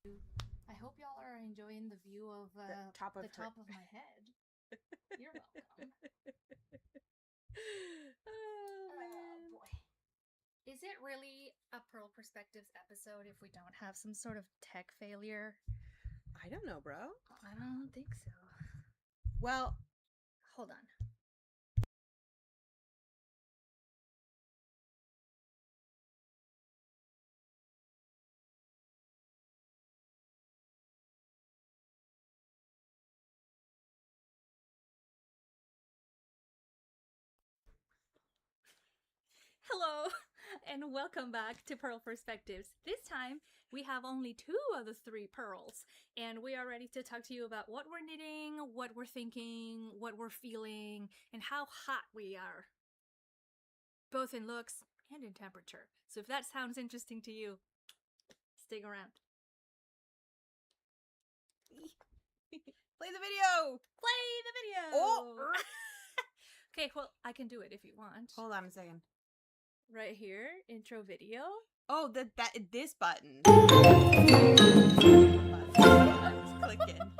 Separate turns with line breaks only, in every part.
I hope y'all are enjoying the view of
the top of
my head. You're welcome. Oh boy. Is it really a Purl Perspectives episode if we don't have some sort of tech failure?
I don't know, bro.
I don't think so.
Well,
hold on. Hello, and welcome back to Purl Perspectives. This time, we have only 2 of the 3 pearls, and we are ready to talk to you about what we're knitting, what we're thinking, what we're feeling, and how hot we are, both in looks and in temperature. So if that sounds interesting to you, stick around.
play the video!
Play the video!
Oh!
Okay, well, I can do it if you want.
Hold on a second.
Right here, intro video.
Oh, this button. Clicking.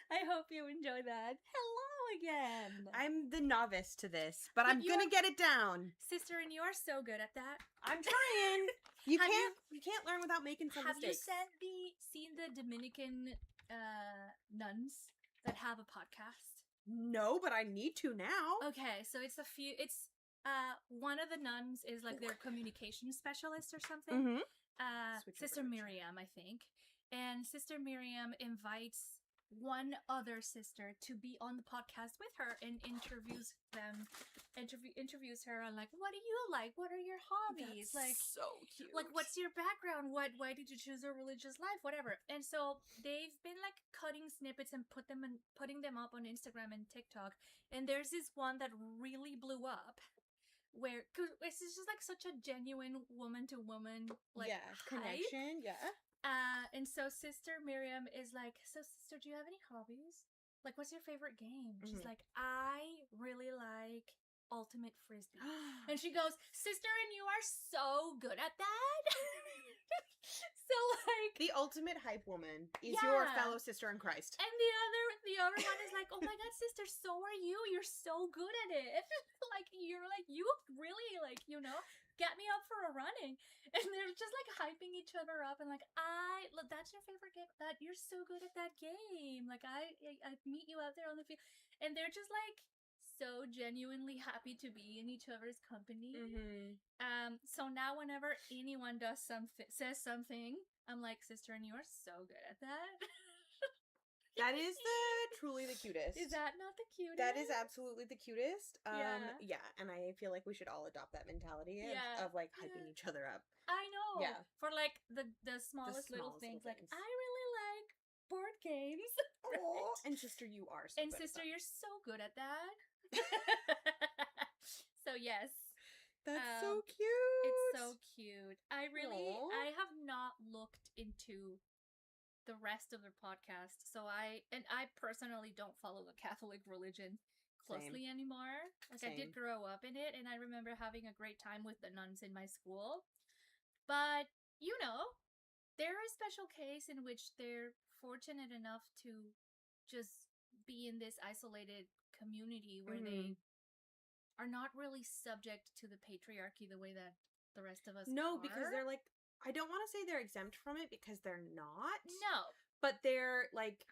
I hope you enjoy that. Hello again.
I'm the novice to this, but I'm gonna get it down.
Sister, and you are so good at that.
I'm trying. You can't learn without making some mistakes.
Have you seen the Dominican nuns that have a podcast?
No, but I need to now.
Okay, so it's one of the nuns is like their communication specialist or something. Sister Miriam, I think. And Sister Miriam invites one other sister to be on the podcast with her and interviews her on like, what do you like? What are your hobbies?
That's like so cute.
Like, what's your background? Why did you choose a religious life? Whatever. And so they've been like cutting snippets and putting them up on Instagram and TikTok. And there's this one that really blew up. Where, cause it's just like such a genuine woman to woman like
connection,
and so Sister Miriam is like, so sister, do you have any hobbies? Like, what's your favorite game? She's like, I really like Ultimate Frisbee. And she goes, sister, and you are so good at that. So like,
the ultimate hype woman is your fellow sister in Christ.
And the other one is like, oh my god, sister, so are you. You're so good at it. you really like, get me up for a running. And they're just like hyping each other up and like, that's your favorite game. That you're so good at that game. Like I meet you out there on the field, and they're just like so genuinely happy to be in each other's company. So now whenever anyone says something, I'm like, sister, and you are so good at that.
That is truly the cutest.
Is that not the cutest?
That is absolutely the cutest. Yeah, and I feel like we should all adopt that mentality of like hyping each other up.
I know.
Yeah.
For like the smallest little things. Like, I really like board games.
Oh, and sister, you are so
good. And sister, you're so good at that. So yes.
That's so cute.
It's so cute. I have not looked into the rest of their podcast, so I personally don't follow the Catholic religion closely anymore. Like, I did grow up in it, and I remember having a great time with the nuns in my school. But they're a special case in which they're fortunate enough to just be in this isolated community where they are not really subject to the patriarchy the way that the rest of us are.
Because they're like, I don't want to say they're exempt from it because they're not.
No.
But they're like,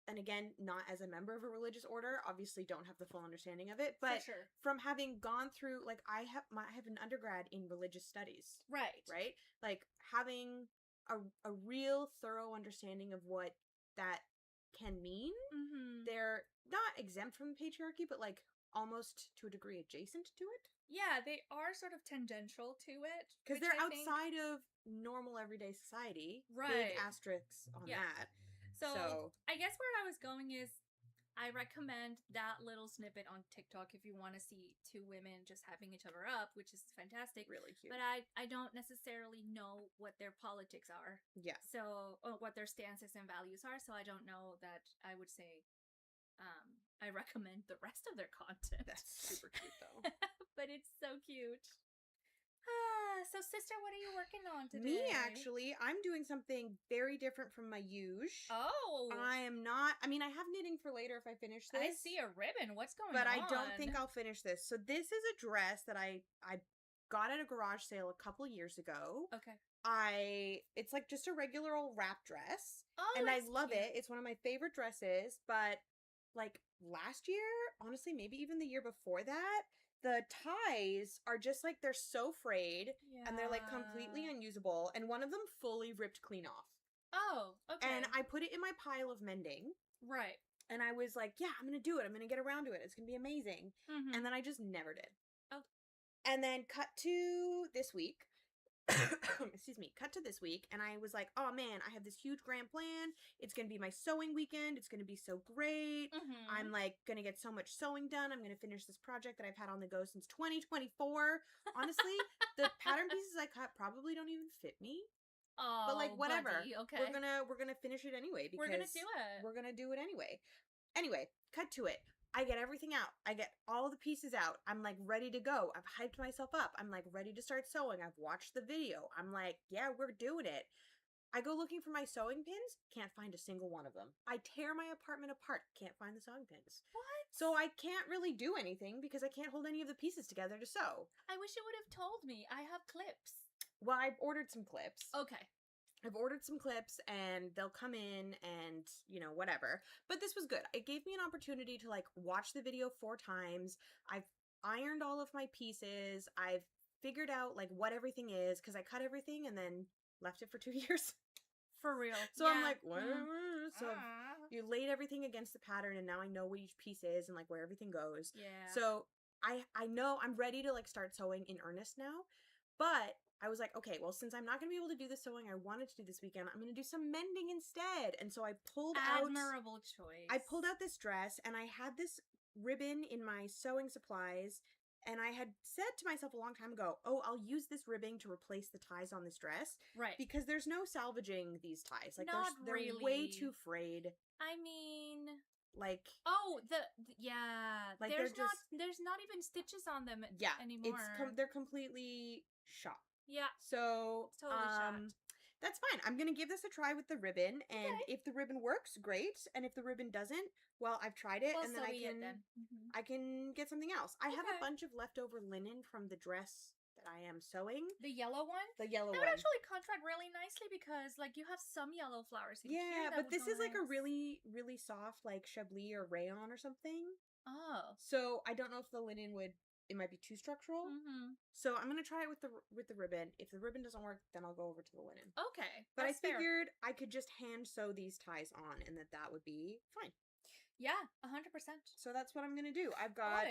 and again, not as a member of a religious order, obviously don't have the full understanding of it. But from having gone through, like, I have an undergrad in religious studies.
Right.
Right? Like, having a real thorough understanding of what that can mean. They're not exempt from patriarchy, but like almost to a degree adjacent to it.
Yeah, they are sort of tangential to it.
Because they're outside of normal everyday society.
Right.
Big asterisks on that.
So, I guess where I was going is, I recommend that little snippet on TikTok if you want to see 2 women just hyping each other up, which is fantastic.
Really cute.
But I don't necessarily know what their politics are.
Yeah.
So, what their stances and values are. So I don't know that I would say I recommend the rest of their content.
That's super cute, though.
But it's so cute. So, sister, what are you working on today?
Me, actually, I'm doing something very different from my usual.
Oh.
I am not... I mean, I have knitting for later if I finish this.
I see a ribbon. What's going on?
But I don't think I'll finish this. So this is a dress that I got at a garage sale a couple years ago.
Okay.
It's like just a regular old wrap dress.
Oh,
and I love
cute.
it. It's one of my favorite dresses. But like last year, honestly, maybe even the year before that, the ties are just like, they're so frayed. Yeah. And they're like completely unusable. And one of them fully ripped clean off.
Oh, okay.
And I put it in my pile of mending.
Right.
And I was like, yeah, I'm going to do it. I'm going to get around to it. It's going to be amazing. Mm-hmm. And then I just never did.
Oh.
And then cut to this week. Excuse me. Cut to this week. And I was like, oh man, I have this huge grand plan. It's going to be my sewing weekend. It's going to be so great. Mm-hmm. I'm like going to get so much sewing done. I'm going to finish this project that I've had on the go since 2024. Honestly, the pattern pieces I cut probably don't even fit me.
Oh,
but like whatever.
Buddy, okay.
We're gonna finish it anyway because
we're gonna do it.
We're gonna do it anyway. Anyway, cut to it. I get everything out. I get all the pieces out. I'm like ready to go. I've hyped myself up. I'm like ready to start sewing. I've watched the video. I'm like, yeah, we're doing it. I go looking for my sewing pins. Can't find a single one of them. I tear my apartment apart. Can't find the sewing pins.
What?
So I can't really do anything because I can't hold any of the pieces together to sew.
I wish you would have told me. I have clips.
Well, I've ordered some clips.
Okay.
I've ordered some clips and they'll come in and, you know, whatever. But this was good. It gave me an opportunity to, like, watch the video 4 times. I've ironed all of my pieces. I've figured out, like, what everything is because I cut everything and then left it for 2 years.
For real.
So yeah. I'm like, whatever. So you laid everything against the pattern and now I know what each piece is and, like, where everything goes.
Yeah.
So I know I'm ready to, like, start sewing in earnest now. But I was like, okay, well, since I'm not going to be able to do the sewing I wanted to do this weekend, I'm going to do some mending instead. And so I pulled out...
Admirable choice.
I pulled out this dress, and I had this ribbon in my sewing supplies, and I had said to myself a long time ago, oh, I'll use this ribbon to replace the ties on this dress.
Right.
Because there's no salvaging these ties. Like, they're
really.
way too frayed.
I mean...
Like...
Oh, yeah.
Like,
there's not even stitches on them anymore.
They're completely shot.
Yeah.
So,
it's totally shot.
That's fine. I'm going to give this a try with the ribbon, and if the ribbon works, great. And if the ribbon doesn't, well, I've tried it, and then I can get something else. I have a bunch of leftover linen from the dress that I am sewing.
The yellow one?
The yellow one.
That would actually contract really nicely because, like, you have some yellow flowers in here.
But this is, like, a really, really soft, like, chablis or rayon or something.
Oh.
So, I don't know if the linen would... It might be too structural. Mm-hmm. So I'm going to try it with the ribbon. If the ribbon doesn't work, then I'll go over to the linen.
Okay.
But I figured I could just hand sew these ties on and that would be fine.
Yeah, 100%.
So that's what I'm going to do. I've got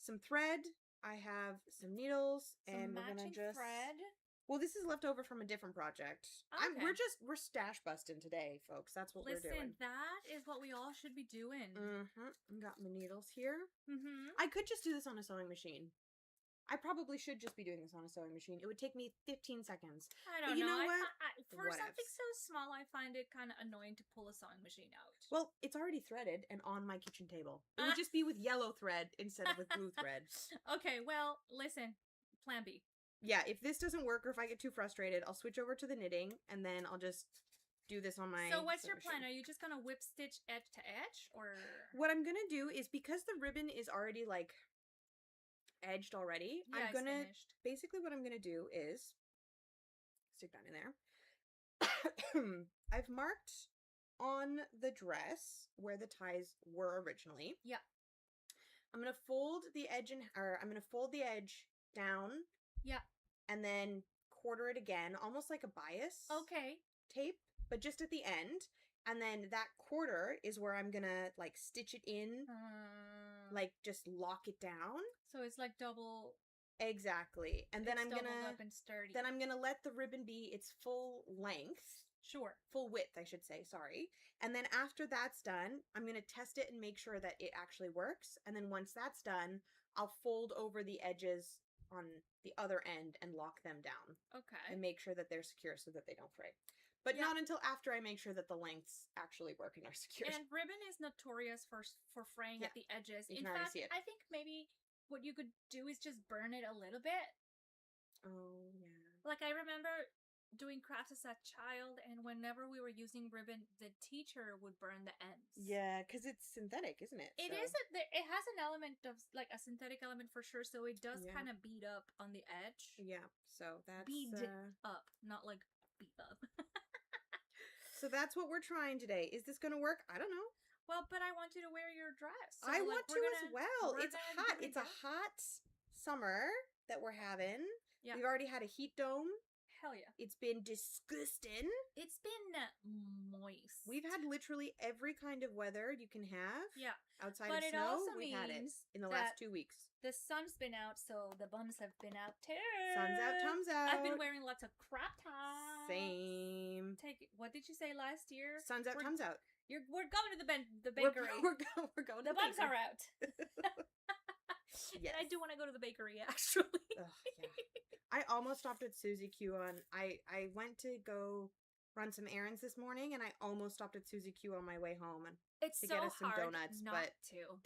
some thread. I have some needles. And we're going to just... thread. Well, this is left over from a different project.
Okay.
We're stash busting today, folks. That's what we're doing.
Listen, that is what we all should be doing.
Mm-hmm. I got my needles here.
Mm-hmm.
I could just do this on a sewing machine. I probably should just be doing this on a sewing machine. It would take me 15 seconds.
I don't know. You know what? For something so small, I find it kind of annoying to pull a sewing machine out.
Well, it's already threaded and on my kitchen table. It would just be with yellow thread instead of with blue thread.
Okay, well, listen. Plan B.
Yeah, if this doesn't work or if I get too frustrated, I'll switch over to the knitting and then I'll just do this on my...
So what's your plan? Are you just going to whip stitch edge to edge or...
What I'm going to do is because the ribbon is already like edged already, I'm going to... Basically what I'm going to do is stick that in there. I've marked on the dress where the ties were originally.
Yeah.
I'm going to fold the edge down.
Yeah.
And then quarter it again, almost like a bias tape, but just at the end. And then that quarter is where I'm gonna, like, stitch it in, like, just lock it down.
So it's like double...
Exactly. And then I'm gonna...
up and sturdy.
Then I'm gonna let the ribbon be its full length.
Sure.
Full width, I should say, sorry. And then after that's done, I'm gonna test it and make sure that it actually works. And then once that's done, I'll fold over the edges on the other end and lock them down.
Okay.
And make sure that they're secure so that they don't fray. But not until after I make sure that the lengths actually work and are secure.
And ribbon is notorious for fraying at the edges.
You
In
can
fact,
see it.
I think maybe what you could do is just burn it a little bit.
Oh, yeah.
Like, I remember doing crafts as a child, and whenever we were using ribbon, the teacher would burn the ends.
Yeah, because it's synthetic, isn't it?
It is. It has an element of, like, a synthetic element for sure, so it does kind of beat up on the edge.
Yeah, so that's...
Bead up, not, like, beat up.
So that's what we're trying today. Is this going to work? I don't know.
Well, but I want you to wear your dress. So,
I want to as well. It's hot. It's a hot summer that we're having. Yeah. We've already had a heat dome.
Hell yeah.
It's been disgusting.
It's been moist.
We've had literally every kind of weather you can have.
Yeah.
Outside of snow, we had it in the last 2 weeks.
The sun's been out, so the bums have been out too.
Sun's out, Tom's out.
I've been wearing lots of crop tops.
Same.
What did you say last year?
Sun's out, Tom's out.
We're going to the bakery.
We're going to the
bums are out.
Yes.
And I do want to go to the bakery, actually.
Ugh, yeah. I almost stopped at Susie Q on... I went to go run some errands this morning, and I almost stopped at Susie Q on my way home to get us some donuts. But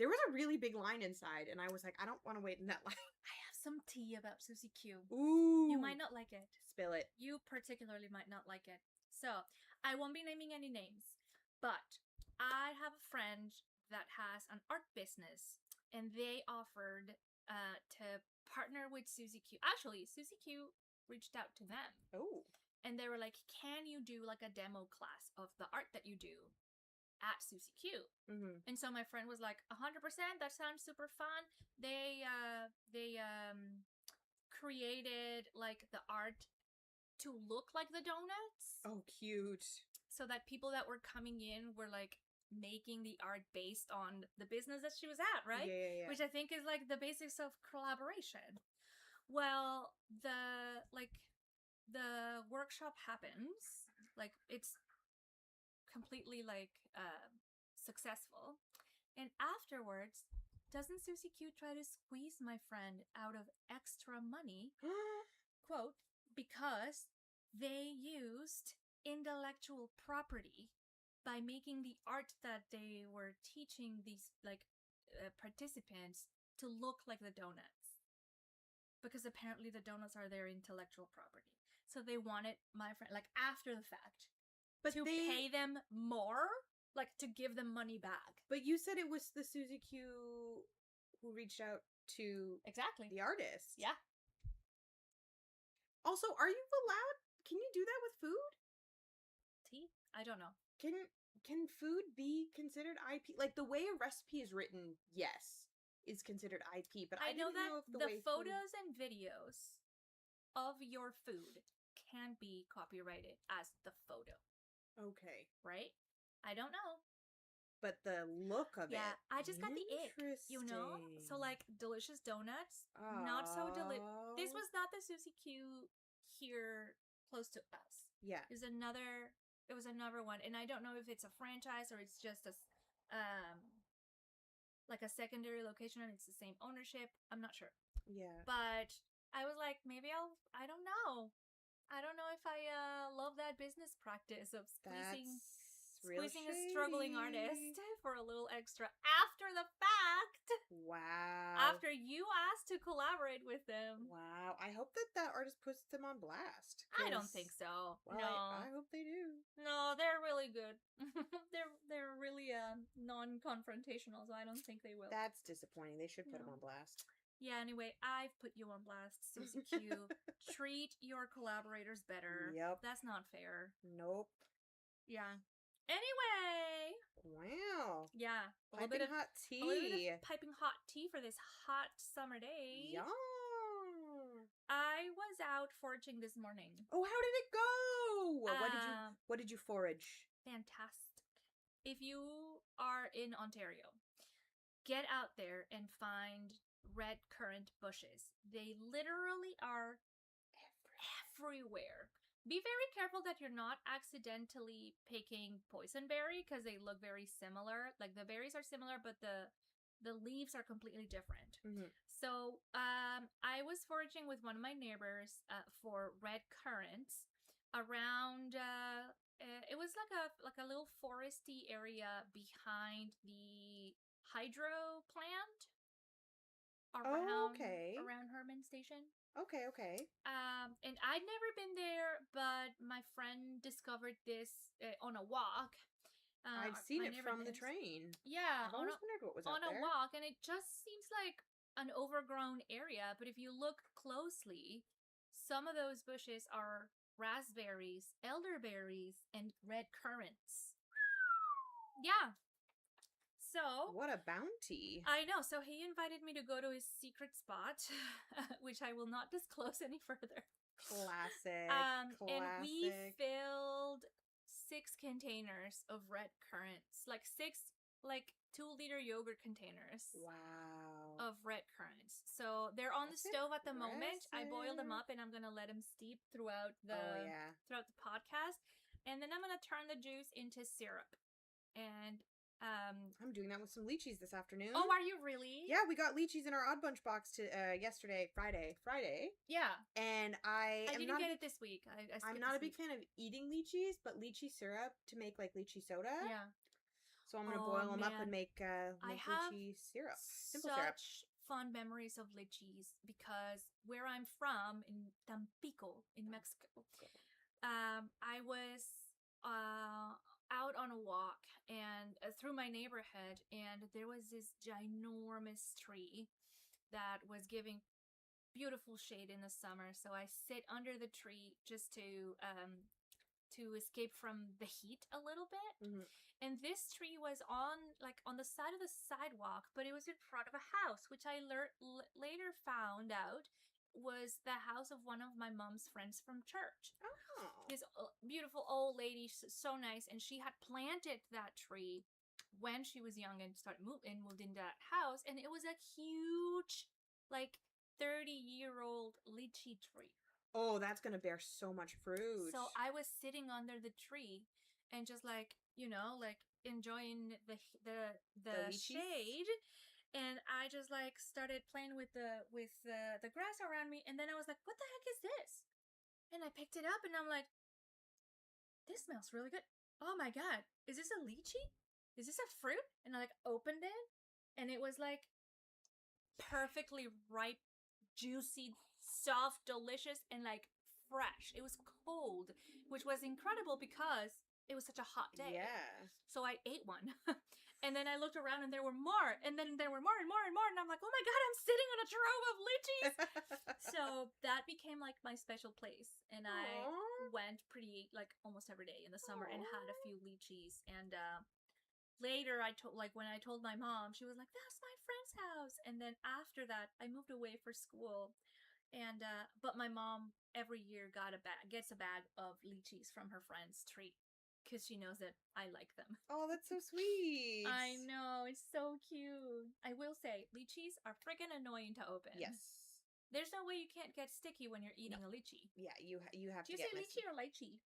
there was a really big line inside, and I was like, I don't want to wait in that line.
I have some tea about Susie Q.
Ooh.
You might not like it.
Spill it.
You particularly might not like it. So, I won't be naming any names, but I have a friend that has an art business, and they offered to partner with Susie Q. Actually, Susie Q reached out to them.
Oh.
And they were like, can you do like a demo class of the art that you do at Susie Q?
Mm-hmm.
And so my friend was like, 100%, that sounds super fun. They created like the art to look like the donuts.
Oh, cute.
So that people that were coming in were like making the art based on the business that she was at, right?
Yeah.
Which I think is like the basics of collaboration. Well, the workshop happens, like it's completely like successful, and afterwards, doesn't Susie Q try to squeeze my friend out of extra money? Quote, because they used intellectual property by making the art that they were teaching these like participants to look like the donuts, because apparently the donuts are their intellectual property. So they wanted my friend, like after the fact, to pay them more, like to give them money back.
But you said it was the Susie Q who reached out to the artist.
Yeah.
Also, are you allowed? Can you do that with food?
Tea? I don't know.
Can food be considered IP? Like the way a recipe is written, yes, is considered IP. But I
know
didn't
that
know if
the photos and videos of your food can be copyrighted as the photo.
Okay.
Right? I don't know.
But the look of it.
Yeah, I just got the ick, you know? So, like, delicious donuts. Not so delicious. This was not the Susie Q here close to us.
Yeah.
It was another one. And I don't know if it's a franchise or it's just like a secondary location and it's the same ownership. I'm not sure.
Yeah.
But I was like, maybe I don't know. I don't know if I love that business practice of squeezing a struggling artist for a little extra after the fact.
Wow.
After you asked to collaborate with them.
Wow. I hope that artist puts them on blast.
I don't think so.
Well,
no.
I hope they do.
No, they're really good. they're really non-confrontational, so I don't think they will.
That's disappointing. They should put them on blast.
Yeah, anyway, I've put you on blast, Susie Q. Treat your collaborators better.
Yep.
That's not fair.
Nope.
Yeah. Anyway.
Wow.
Yeah.
Piping hot tea.
A little bit of piping hot tea for this hot summer day.
Yeah.
I was out foraging this morning.
Oh, how did it go? What did you forage?
Fantastic. If you are in Ontario, get out there and find red currant bushes. They literally are everywhere. Be very careful that you're not accidentally picking poisonberry because they look very similar. Like the berries are similar, but the leaves are completely different.
Mm-hmm.
So I was foraging with one of my neighbors for red currants around. It was like a little foresty area behind the hydro plant. around Herman Station.
Okay.
And I'd never been there, but my friend discovered this on a walk.
I've seen it from the train.
Yeah,
I've always wondered what was
on
out
a
there.
walk, and it just seems like an overgrown area. But if you look closely, some of those bushes are raspberries, elderberries, and red currants. Yeah. So
what a bounty.
I know. So he invited me to go to his secret spot, which I will not disclose any further.
Classic.
And we filled 6 containers of red currants, like 6 2-liter yogurt containers.
Wow.
Of red currants. So they're on the stove at the moment. I boiled them up, and I'm gonna let them steep throughout the podcast, and then I'm gonna turn the juice into syrup. And
I'm doing that with some lychees this afternoon.
Oh, are you really?
Yeah, we got lychees in our Odd Bunch box yesterday, Friday.
Yeah.
And I
didn't get it this week.
I'm not a big fan of eating lychees, but lychee syrup to make like lychee soda.
Yeah.
So I'm gonna boil them up and make lychee syrup. Simple syrup.
Such fond memories of lychees because where I'm from in Tampico in Mexico, I was out on a walk and through my neighborhood, and there was this ginormous tree that was giving beautiful shade in the summer. So I sit under the tree just to escape from the heat a little bit.
Mm-hmm.
And this tree was on the side of the sidewalk, but it was in front of a house, which I later found out was the house of one of my mom's friends from church.
Oh.
This beautiful old lady, so nice, and she had planted that tree when she was young and moved into that house, and it was a huge, 30-year-old lychee tree.
Oh, that's gonna bear so much fruit.
So I was sitting under the tree and just enjoying the shade. And I just started playing with the grass around me, and then I was like, "What the heck is this?" And I picked it up, and I'm like, "This smells really good. Oh my god, is this a lychee? Is this a fruit?" And I opened it, and it was perfectly ripe, juicy, soft, delicious, and fresh. It was cold, which was incredible because it was such a hot day.
Yeah.
So I ate one. And then I looked around, and there were more, and then there were more and more and more, and I'm like, "Oh my god, I'm sitting on a trove of lychees!" So that became my special place, and I went pretty almost every day in the summer and had a few lychees. And later, I told when I told my mom, she was like, "That's my friend's house." And then after that, I moved away for school, and but my mom every year gets a bag of lychees from her friend's tree. Because she knows that I like them.
Oh, that's so sweet.
I know, it's so cute. I will say, lychees are friggin' annoying to open.
Yes.
There's no way you can't get sticky when you're eating a lychee.
Yeah, you have to
Do
get
you say lychee or lychee?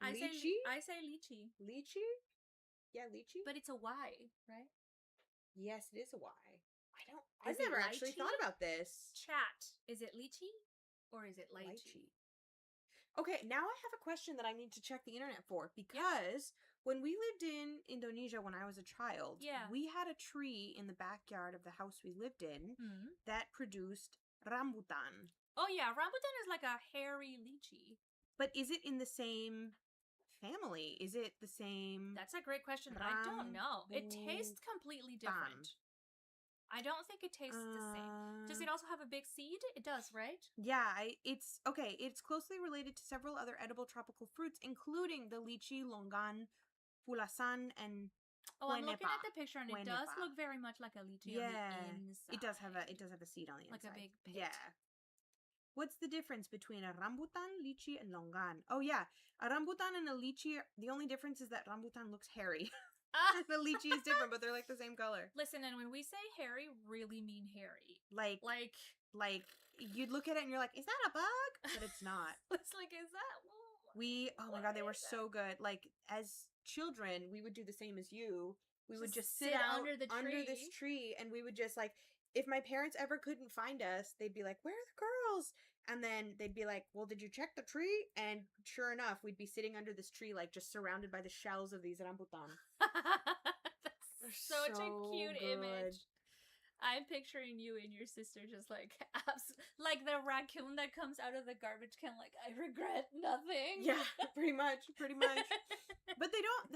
Lychee?
I say lychee.
Lychee? Yeah, lychee.
But it's a Y, right?
Yes, it is a Y. I've never actually thought about this.
Chat. Is it lychee or is it lychee?
Okay, now I have a question that I need to check the internet for, because when we lived in Indonesia when I was a child, we had a tree in the backyard of the house we lived in that produced rambutan.
Oh yeah, rambutan is like a hairy lychee.
But is it in the same family? Is it the same?
That's a great question. I don't know. It tastes completely different. I don't think it tastes the same. Does it also have a big seed? It does, right?
Yeah, it's closely related to several other edible tropical fruits, including the lychee, longan, pulasan, and
I'm looking at the picture, and it does look very much like a lychee on the inside.
It does have a seed on the inside.
Like a big pit.
Yeah. What's the difference between a rambutan, lychee, and longan? Oh yeah, a rambutan and a lychee, the only difference is that rambutan looks hairy. The lychee is different, but they're the same color.
Listen, and when we say hairy, really mean hairy.
Like you'd look at it and you're like, "Is that a bug?" But it's not.
It's is that?
Oh my god, they were so good. As children, we would do the same as you. We would just sit out under this tree, and we would just if my parents ever couldn't find us, they'd be like, "Where are the girls?" And then they'd be like, "Well, did you check the tree?" And sure enough, we'd be sitting under this tree, just surrounded by the shells of these rambutan.
That's such a cute image. I'm picturing you and your sister just like like the raccoon that comes out of the garbage can, like, I regret nothing.
Yeah, pretty much. But they don't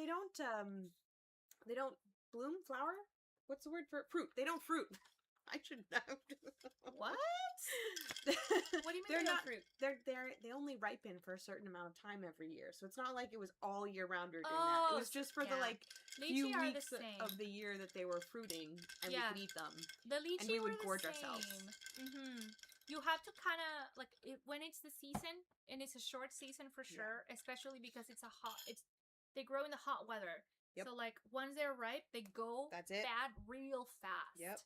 bloom, flower. What's the word for fruit? They don't fruit. I should know.
What? What do you mean they don't fruit?
They only ripen for a certain amount of time every year, so it's not like it was all year round or doing that. It was just for the like few weeks of the year that they were fruiting, and we could eat them.
The lychee,
and we would gorge ourselves.
You have to kind of like when it's the season, and it's a short season for sure, especially because they grow in the hot weather. Yep. So like once they're ripe, they go bad real fast.
Yep.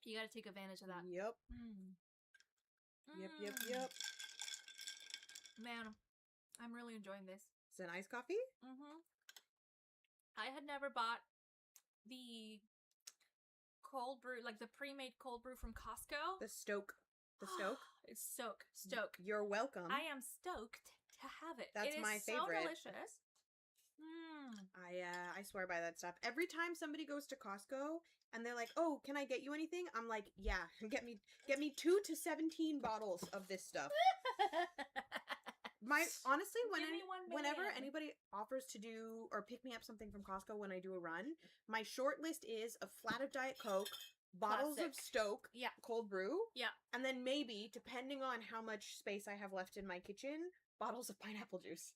You gotta take advantage of that.
Yep. Yep.
Man, I'm really enjoying this.
Is it an iced coffee?
I had never bought the cold brew, like the pre-made cold brew from Costco.
The Stoke.
It's Stoke.
You're welcome.
I am stoked to have it.
That's my favorite.
It is so delicious.
I swear by that stuff. Every time somebody goes to Costco and they're like, "Oh, can I get you anything?" I'm like, "Yeah, get me 2 to 17 bottles of this stuff." Honestly, whenever anybody offers to do or pick me up something from Costco when I do a run, my short list is a flat of Diet Coke, bottles of Stoke, cold brew, and then maybe, depending on how much space I have left in my kitchen, bottles of pineapple juice.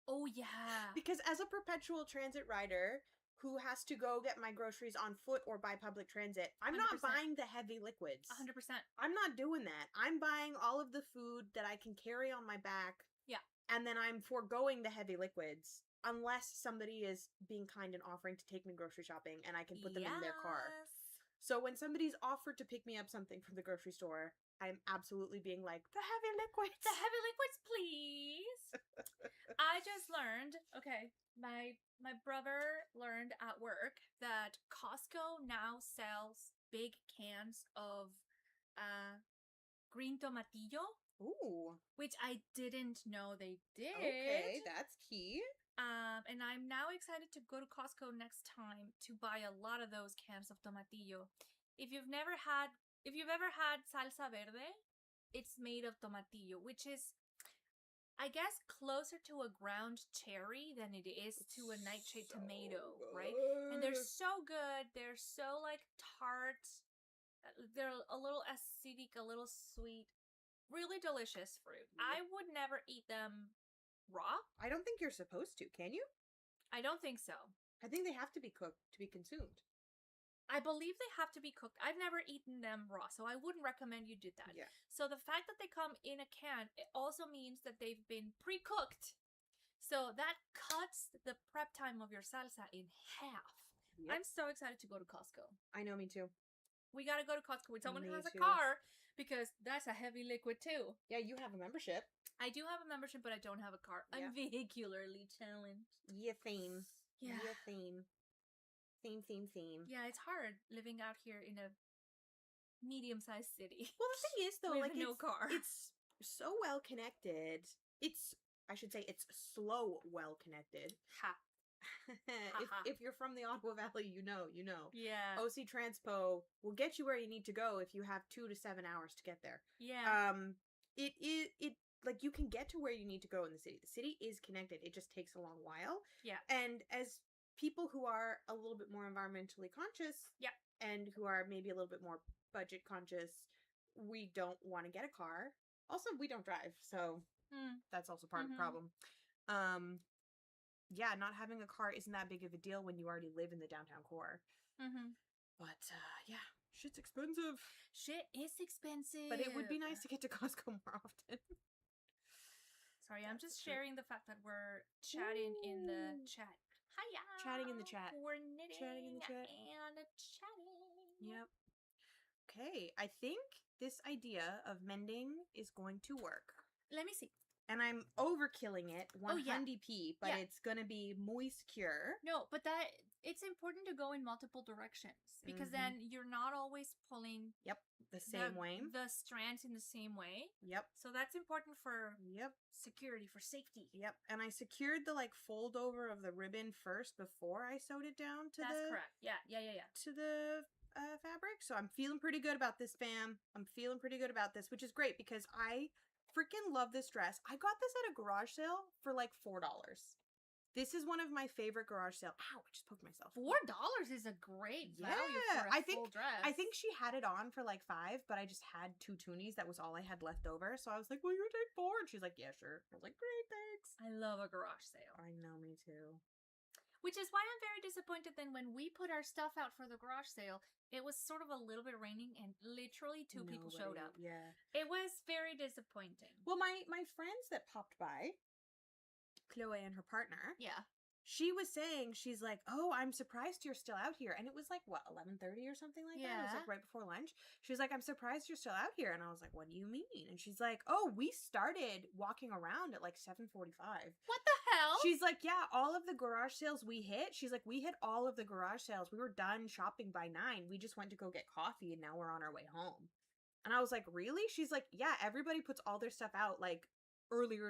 Oh, yeah.
Because as a perpetual transit rider who has to go get my groceries on foot or by public transit, I'm 100%. Not buying the heavy liquids.
100%.
I'm not doing that. I'm buying all of the food that I can carry on my back.
Yeah.
And then I'm foregoing the heavy liquids unless somebody is being kind and offering to take me grocery shopping and I can put them in their car. So when somebody's offered to pick me up something from the grocery store, I'm absolutely being like, the heavy liquids,
please. I just learned, my brother learned at work that Costco now sells big cans of green tomatillo.
Ooh.
Which I didn't know they did.
Okay, that's key.
And I'm now excited to go to Costco next time to buy a lot of those cans of tomatillo. If you've ever had salsa verde, it's made of tomatillo, which is, I guess, closer to a ground cherry than it is to a nightshade tomato, right? And they're so good. They're so, like, tart. They're a little acidic, a little sweet. Really delicious fruit. I would never eat them raw.
I don't think you're supposed to, can you?
I don't think so.
I think they have to be cooked to be consumed.
I believe they have to be cooked. I've never eaten them raw, so I wouldn't recommend you do that.
Yeah.
So the fact that they come in a can, it also means that they've been pre-cooked. So that cuts the prep time of your salsa in half. Yep. I'm so excited to go to Costco.
I know, me too.
We gotta go to Costco with someone who has a car, because that's a heavy liquid too.
Yeah, you have a membership.
I do have a membership, but I don't have a car. Yeah. I'm vehicularly challenged.
Yeah, theme.
Yeah.
Yeah, theme. Theme.
Yeah, it's hard living out here in a medium-sized city.
Well, the thing is, though,
with no car.
It's so well connected. I should say, it's slow well connected.
Ha.
if you're from the Ottawa Valley, you know.
Yeah.
OC Transpo will get you where you need to go if you have 2 to 7 hours to get there.
Yeah.
It like you can get to where you need to go in the city. The city is connected. It just takes a long while.
Yeah.
And as people who are a little bit more environmentally conscious, and who are maybe a little bit more budget conscious, we don't want to get a car. Also, we don't drive, so that's also part of the problem. Yeah, not having a car isn't that big of a deal when you already live in the downtown core. But yeah, shit's expensive.
Shit is expensive.
But it would be nice to get to Costco more often.
Sorry, I'm just sharing the fact that we're chatting in the chat. Hiya!
Chatting in the chat.
We're knitting.
Chatting in the chat.
And chatting.
Yep. Okay, I think this idea of mending is going to work.
Let me see.
and I'm overkilling it, 100p, but it's gonna be muy secure.
No, but it's important to go in multiple directions because then you're not always pulling
the same way.
The strands in the same way.
Yep.
So that's important for security, for safety.
Yep. And I secured the fold over of the ribbon first before I sewed it down to
That's correct. Yeah.
To the fabric. So I'm feeling pretty good about this, fam. I'm feeling pretty good about this, which is great because I freaking love this dress. I got this at a garage sale for $4. This is one of my favorite garage sale. Ow, I just poked myself.
$4 is a great value for a full dress.
I think she had it on for $5, but I just had 2 toonies. That was all I had left over. So I was like, will you take 4? And she's like, yeah, sure. I was like, great, thanks.
I love a garage sale.
I know, me too.
Which is why I'm very disappointed then when we put our stuff out for the garage sale, it was sort of a little bit raining and literally 2 people showed up.
Yeah.
It was very disappointing.
Well, my friends that popped by, Chloe and her partner.
Yeah.
She was saying, she's like, oh, I'm surprised you're still out here. And it was 11:30 or something like that? It was right before lunch. She was like, I'm surprised you're still out here. And I was like, what do you mean? And she's like, oh, we started walking around at 7:45.
What the hell?
She's like, yeah, all of the garage sales we hit. She's like, we hit all of the garage sales. We were done shopping by 9. We just went to go get coffee and now we're on our way home. And I was like, really? She's like, yeah, everybody puts all their stuff out early.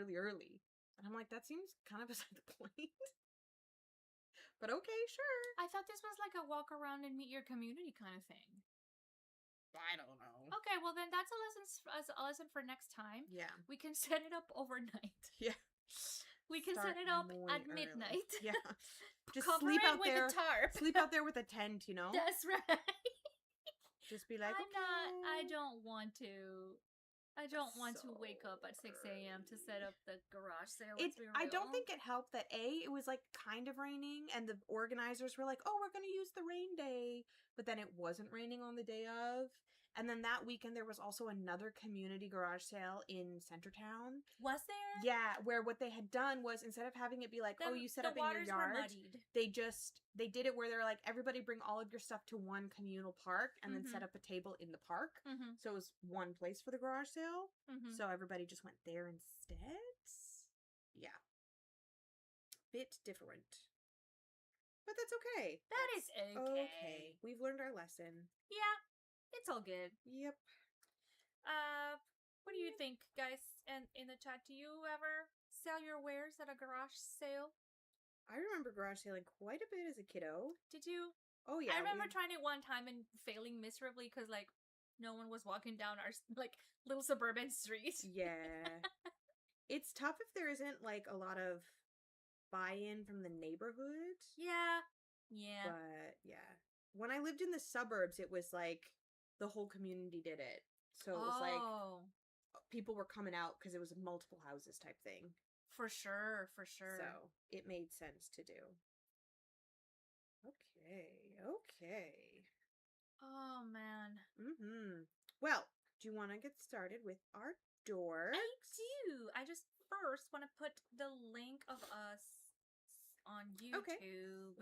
And I'm like, that seems kind of beside the point. But okay, sure.
I thought this was a walk around and meet your community kind of thing.
I don't know.
Okay, well then that's a lesson for next time.
Yeah.
We can set it up overnight.
Yeah.
We can set it up at midnight.
Yeah. Just
cover
sleep
it
out
with
there.
a tarp.
Sleep out there with a tent, you know?
That's right.
Just be like,
I don't want to wake up at 6 a.m. to set up the garage sale.
I don't think it helped that it was kind of raining and the organizers were like, oh, we're going to use the rain day. But then it wasn't raining on the day of. And then that weekend there was also another community garage sale in Centertown.
Was there?
Yeah, where what they had done was instead of having it be you set up in your yard, they did it where they're like, everybody bring all of your stuff to one communal park and then set up a table in the park. So it was one place for the garage sale. So everybody just went there instead. Yeah. Bit different. But that's okay.
That is okay.
We've learned our lesson.
Yeah. It's all good.
Yep.
What do you think, guys? And in the chat, do you ever sell your wares at a garage sale?
I remember garage selling quite a bit as a kiddo.
Did you?
Oh yeah.
I remember trying it one time and failing miserably because no one was walking down our little suburban street.
Yeah. It's tough if there isn't a lot of buy-in from the neighborhood.
Yeah. Yeah.
But yeah. When I lived in the suburbs, it was the whole community did it. So it was people were coming out because it was a multiple houses type thing.
For sure.
So it made sense to do. Okay.
Oh, man.
Well, do you want to get started with our doors?
I do. I just first want to put the link of us on YouTube.
Okay.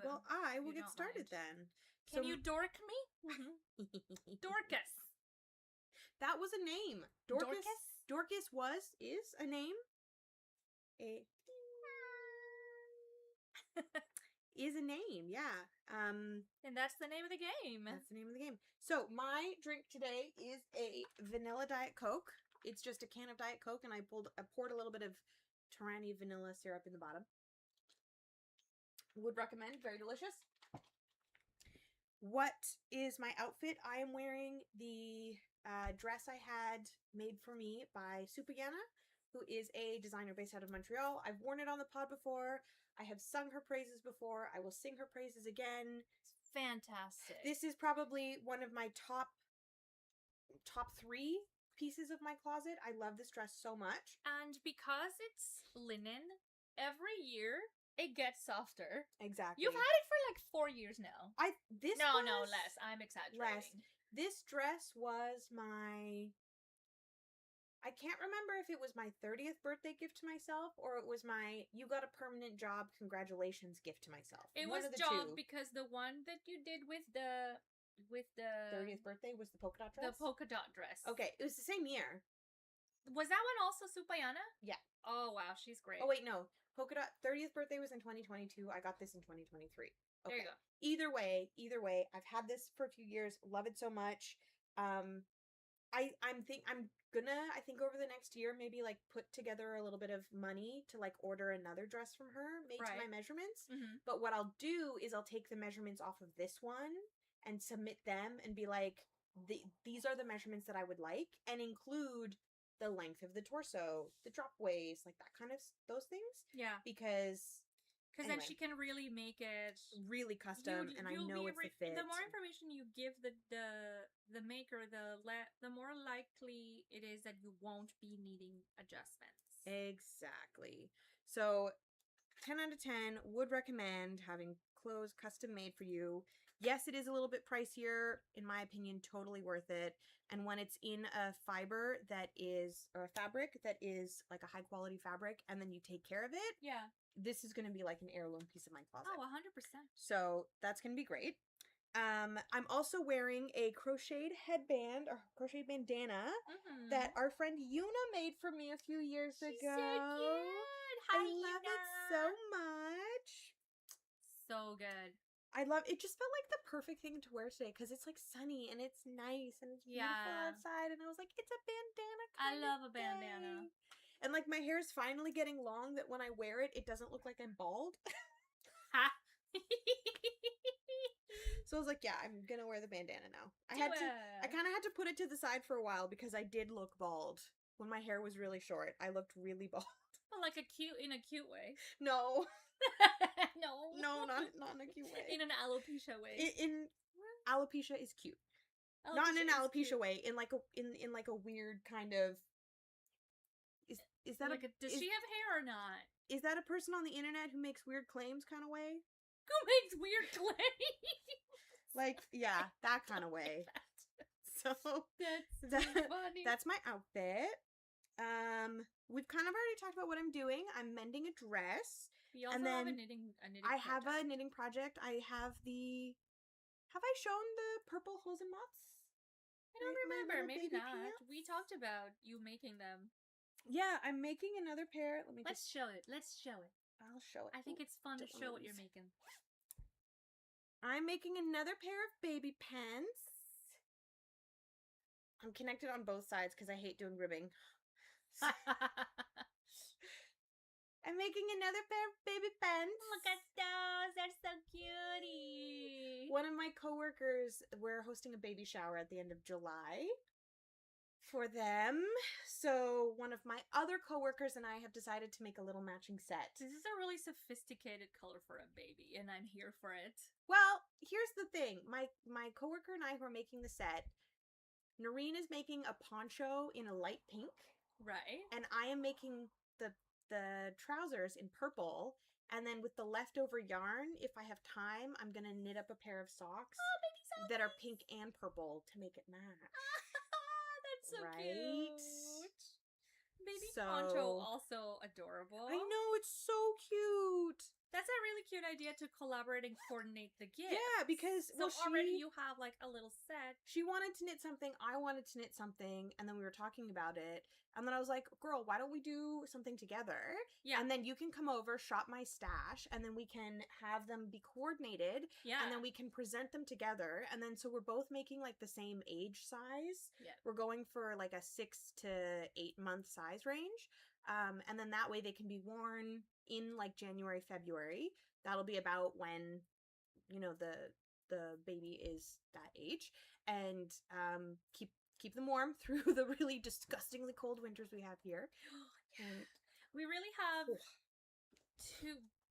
Well, I will get started then.
Can you dork me? Dorcas.
That was a name. Dorcas is a name. Is a name, yeah.
And that's the name of the game.
That's the name of the game. So my drink today is a vanilla Diet Coke. It's just a can of Diet Coke, and I poured a little bit of Torani vanilla syrup in the bottom. Would recommend. Very delicious. What is my outfit? I am wearing the dress I had made for me by Supayana, who is a designer based out of Montreal. I've worn it on the pod before. I have sung her praises before. I will sing her praises again.
Fantastic.
This is probably one of my top 3 pieces of my closet. I love this dress so much.
And because it's linen, every year it gets softer.
Exactly.
You've had it for 4 years now. No, less. I'm exaggerating.
This dress was my... I can't remember if it was my 30th birthday gift to myself or it was my you got a permanent job, congratulations gift to myself.
It was job because the one that you did with the
30th birthday was the polka dot dress?
The polka dot dress.
Okay, it was the same year.
Was that one also Supayana?
Yeah.
Oh, wow. She's great.
Oh, wait, no. Polka Dot 30th birthday was in 2022. I got this in 2023. Okay.
There you go.
Either way, I've had this for a few years. Love it so much. I'm gonna, I think over the next year, maybe like put together a little bit of money to like order another dress from her made to my measurements. But what I'll do is I'll take the measurements off of this one and submit them and be like, these are the measurements that I would like, and include the length of the torso, the drop waist, like that kind of those things.
Yeah.
Because
then she can really make it
really custom, and I know it's the fit.
The more information you give the maker, the more likely it is that you won't be needing adjustments.
Exactly. So 10 out of 10 would recommend having clothes custom made for you. Yes, it is a little bit pricier, in my opinion, totally worth it. And when it's in a fiber that is, or a fabric that is like a high quality fabric, and then you take care of it.
Yeah.
This is going to be like an heirloom piece of my closet.
Oh, 100%.
So that's going to be great. I'm also wearing a crocheted headband or crocheted bandana that our friend Yuna made for me a few years ago.
So cute. Hi,
I love it so much.
So good.
I love it. Just felt like the perfect thing to wear today because it's like sunny and it's nice and it's beautiful outside. And I was like, it's a bandana.
I love a bandana.
And like my hair is finally getting long that when I wear it, it doesn't look like I'm bald. So I was like, yeah, I'm gonna wear the bandana now. I kind of had to put it to the side for a while because I did look bald when my hair was really short. I looked really bald.
Well, like in a cute way.
No.
No,
not in a cute way.
In an alopecia way.
In alopecia is cute. Alopecia not in an alopecia way. In like a weird kind of. Is that
like does she have hair or not?
Is that a person on the internet who makes weird claims kind of way?
Who makes weird claims?
Like, yeah, that kind of way. So
that's funny.
That's my outfit. We've kind of already talked about what I'm doing. I'm mending a dress.
You also have a knitting
I have a knitting project. I have have I shown the purple holes and moths?
I don't remember. Maybe not. Pants? We talked about you making them.
Yeah, I'm making another pair.
Let's show it.
I'll show it.
I think it's fun to show what you're making.
I'm making another pair of baby pants. I'm connected on both sides because I hate doing ribbing. I'm making another pair of baby pants.
Look at those. They're so cutie.
One of my coworkers, we're hosting a baby shower at the end of July for them. So one of my other coworkers and I have decided to make a little matching set.
This is a really sophisticated color for a baby, and I'm here for it.
Well, here's the thing. My coworker and I who are making the set, Noreen is making a poncho in a light pink.
Right.
And I am making the trousers in purple. And then with the leftover yarn, if I have time, I'm going to knit up a pair of socks that are pink and purple to make it match.
That's so cute. Baby poncho, also adorable.
I know, it's so cute.
That's a really cute idea to collaborate and coordinate the gifts.
Yeah, because
already you have like a little set.
She wanted to knit something, I wanted to knit something, and then we were talking about it. And then I was like, girl, why don't we do something together? Yeah. And then you can come over, shop my stash, and then we can have them be coordinated. Yeah. And then we can present them together. And then so we're both making like the same age size. Yeah. We're going for like a 6 to 8 month size range. And then that way they can be worn in like January, February. That'll be about when, you know, the baby is that age. And keep them warm through the really disgustingly cold winters we have here. And
we really have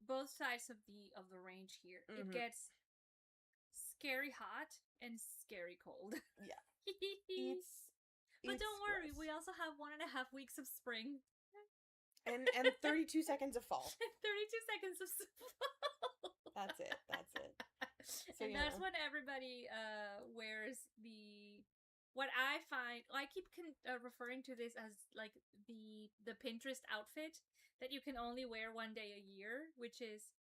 both sides of the range here. Mm-hmm. It gets scary hot and scary cold.
Yeah.
But don't worry, we also have 1.5 weeks of spring.
And 32 seconds of fall.
32 seconds of fall.
That's it.
So, and that's when everybody wears what I find, I keep referring to this as like the Pinterest outfit that you can only wear one day a year, which is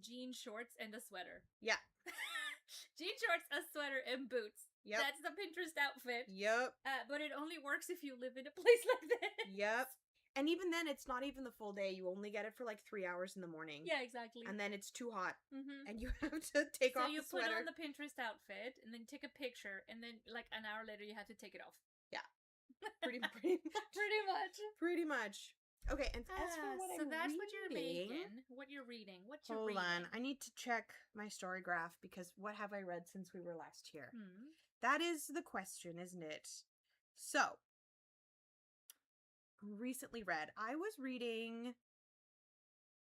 jean shorts and a sweater.
Yeah.
Jean shorts, a sweater, and boots.
Yep.
That's the Pinterest outfit.
Yep.
But it only works if you live in a place like this.
Yep. And even then, it's not even the full day. You only get it for like 3 hours in the morning.
Yeah, exactly.
And then it's too hot.
Mm-hmm.
And you have to take off the sweater.
So you put on the Pinterest outfit, and then take a picture, and then like an hour later you have to take it off.
Yeah. Pretty much.
Pretty much.
Pretty much. Okay, and as for what
so
I'm
that's
reading,
what you're making. What you're reading. What you're
hold
reading.
on. I need to check my story graph because what have I read since we were last here?
Hmm.
That is the question, isn't it? So, recently read. I was reading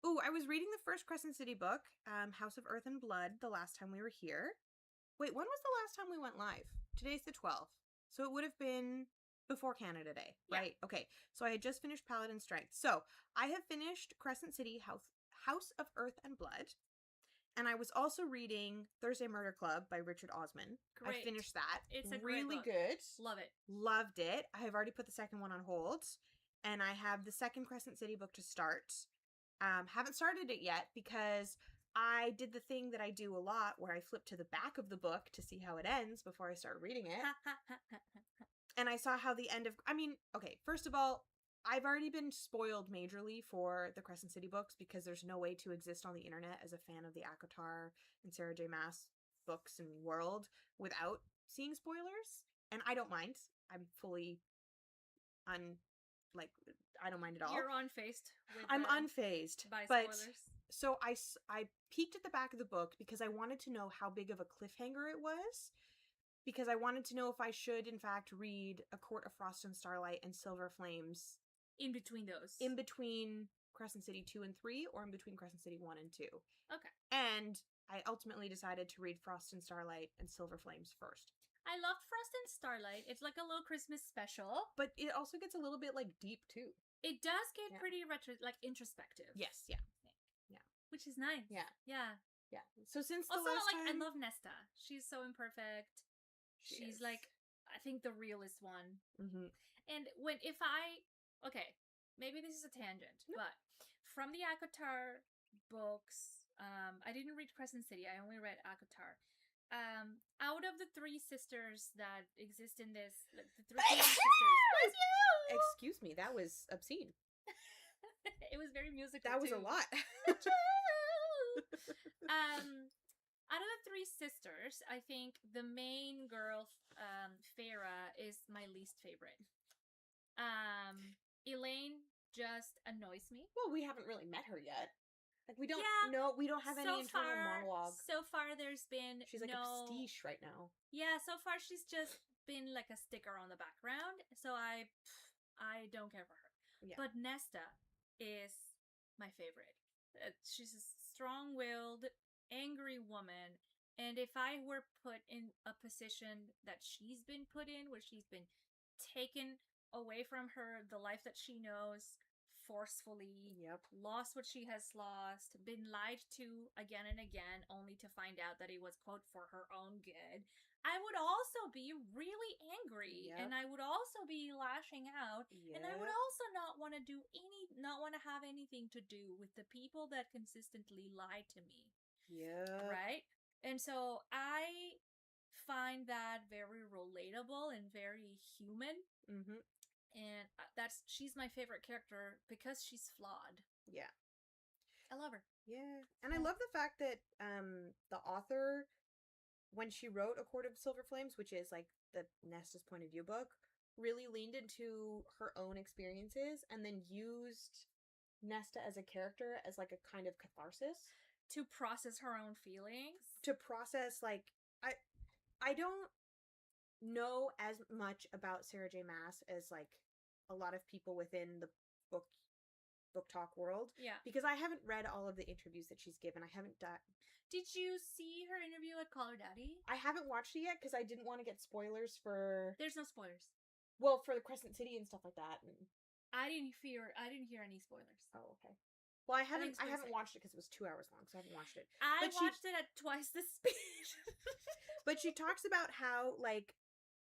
the first Crescent City book, House of Earth and Blood, the last time we were here. Wait, when was the last time we went live? Today's the 12th. So it would have been before Canada Day, right? Yeah. Okay. So I had just finished Paladin Strength. So I have finished Crescent City, House of Earth and Blood. And I was also reading Thursday Murder Club by Richard Osman.
Great.
I finished that.
It's a
really
great book.
Good.
Love it.
Loved it. I have already put the second one on hold. And I have the second Crescent City book to start. Haven't started it yet because I did the thing that I do a lot where I flip to the back of the book to see how it ends before I start reading it. And I saw how the end of... okay, first of all, I've already been spoiled majorly for the Crescent City books because there's no way to exist on the internet as a fan of the ACOTAR and Sarah J. Maas books and world without seeing spoilers. And I don't mind. I'm fully I don't mind at all.
You're unfazed.
I'm unfazed.
By
but
spoilers.
So I peeked at the back of the book because I wanted to know how big of a cliffhanger it was. Because I wanted to know if I should, in fact, read A Court of Frost and Starlight and Silver Flames.
In between those.
In between Crescent City 2 and 3, or in between Crescent City 1 and 2.
Okay.
And I ultimately decided to read Frost and Starlight and Silver Flames first.
I loved Frost and Starlight. It's like a little Christmas special.
But it also gets a little bit, deep, too.
It does get pretty introspective.
Yes, yeah.
Which is nice.
Yeah.
Yeah.
Yeah. So since the
also,
last time...
I love Nesta. She's so imperfect. She's I think the realest one.
Mm-hmm.
And okay, maybe this is a tangent, but from the ACOTAR books, I didn't read Crescent City. I only read ACOTAR. Out of the three sisters that exist in this, the three sisters.
Excuse me, that was obscene.
It was very musical.
That was
too.
a lot.
Out of the three sisters, I think the main girl, Farah, is my least favorite. Elaine just annoys me.
Well, we haven't really met her yet. We don't know. We don't have any internal monologue.
So far, there's been
she's like a pastiche right now.
Yeah, so far she's just been like a sticker on the background. So I don't care for her. Yeah. But Nesta is my favorite. She's a strong-willed, angry woman, and if I were put in a position that she's been put in, where she's been taken away from the life that she knows forcefully, lost what she has lost, been lied to again and again, only to find out that it was, quote, for her own good, I would also be really angry, and I would also be lashing out, and I would also not want to have anything to do with the people that consistently lie to me.
Yeah.
Right? And so I find that very relatable and very human.
Mm-hmm.
And she's my favorite character because she's flawed.
Yeah.
I love her.
Yeah. And I love the fact that the author, when she wrote A Court of Silver Flames, which is the Nesta's point of view book, really leaned into her own experiences and then used Nesta as a character as a kind of catharsis.
To process her own feelings.
To process, I don't know as much about Sarah J. Maas as, a lot of people within the book talk world.
Yeah.
Because I haven't read all of the interviews that she's given. I haven't done...
Did you see her interview at Call Her Daddy?
I haven't watched it yet because I didn't want to get spoilers for...
There's no spoilers.
Well, for the Crescent City and stuff like that. And...
I didn't hear any spoilers.
Oh, okay. Well, I haven't watched it because it was 2 hours long, so I haven't watched it.
I watched it at twice the speed.
But she talks about how,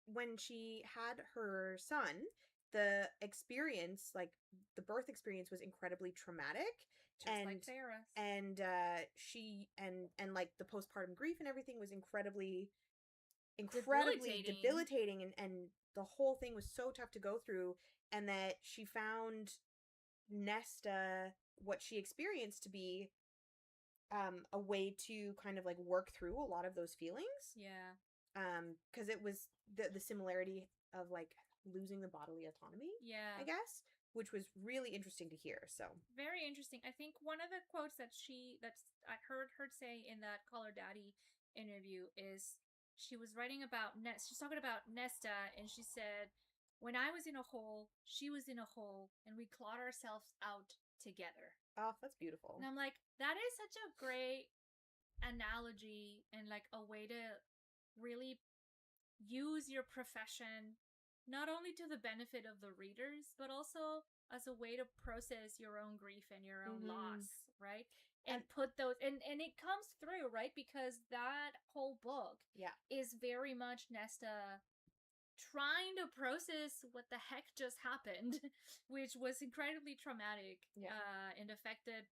when she had her son, the experience, the birth experience was incredibly traumatic,
Just like Ferris.
And she and like the postpartum grief and everything was incredibly debilitating and the whole thing was so tough to go through, and that she found Nesta, what she experienced, to be a way to kind of like work through a lot of those feelings.
Yeah.
Because it was the similarity of like losing the bodily autonomy.
Yeah.
I guess, which was really interesting to hear. So
very interesting. I think one of the quotes that I heard her say in that Call Her Daddy interview is she was writing about she's talking about Nesta, and she said, "When I was in a hole, she was in a hole, and we clawed ourselves out together."
Oh, that's beautiful.
And I'm like, that is such a great analogy and like a way to really use your profession not only to the benefit of the readers, but also as a way to process your own grief and your own loss, right? And put those and it comes through, right? Because that whole book is very much Nesta trying to process what the heck just happened, which was incredibly traumatic and affected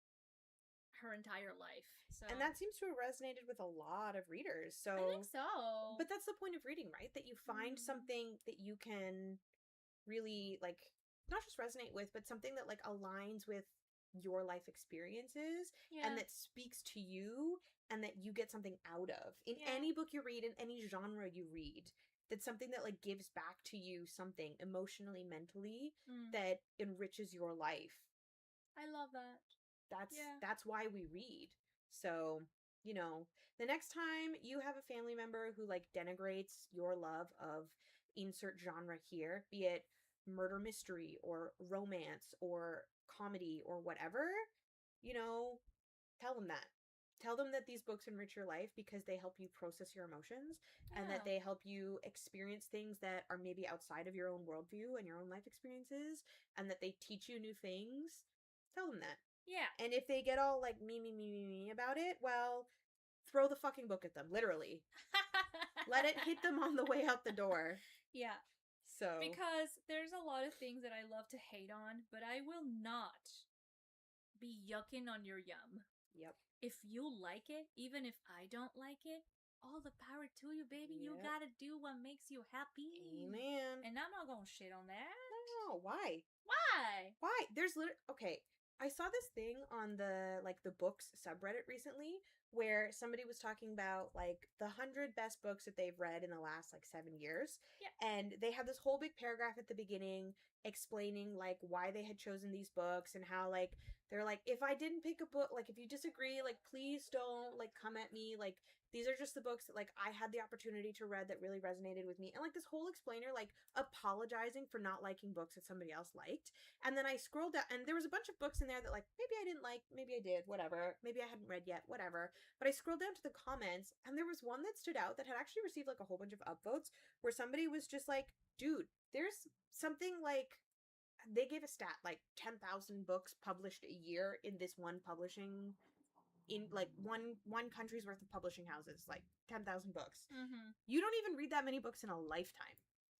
her entire life. So.
And that seems to have resonated with a lot of readers. So
I think so.
But that's the point of reading, right? That you find something that you can really like not just resonate with, but something that like aligns with your life experiences and that speaks to you and that you get something out of. In any book you read, in any genre you read, that's something that like gives back to you something emotionally, mentally that enriches your life.
I love that.
That's why we read. So, you know, the next time you have a family member who like denigrates your love of insert genre here, be it murder mystery or romance or comedy or whatever, you know, tell them that. Tell them that these books enrich your life because they help you process your emotions and that they help you experience things that are maybe outside of your own worldview and your own life experiences, and that they teach you new things. Tell them that.
Yeah.
And if they get all like me about it, well, throw the fucking book at them, literally. Let it hit them on the way out the door.
Yeah.
So.
Because there's a lot of things that I love to hate on, but I will not be yucking on your yum.
Yep.
If you like it, even if I don't like it, all the power to you, baby. Yep. You gotta do what makes you happy.
Amen.
And I'm not gonna shit on that.
No, why?
Why?
There's okay. I saw this thing on the like the books subreddit recently where somebody was talking about like the 100 best books that they've read in the last like 7 years.
Yeah.
And they had this whole big paragraph at the beginning explaining like why they had chosen these books and how like they're like, if I didn't pick a book, like if you disagree, like please don't like come at me. Like these are just the books that like I had the opportunity to read that really resonated with me. And like this whole explainer like apologizing for not liking books that somebody else liked. And then I scrolled down and there was a bunch of books in there that like maybe I didn't like, maybe I did, whatever. Maybe I hadn't read yet, whatever. But I scrolled down to the comments and there was one that stood out that had actually received like a whole bunch of upvotes where somebody was just like, dude, there's something like, they gave a stat like 10,000 books published a year in this one publishing, in like one country's worth of publishing houses, like 10,000 books. You don't even read that many books in a lifetime.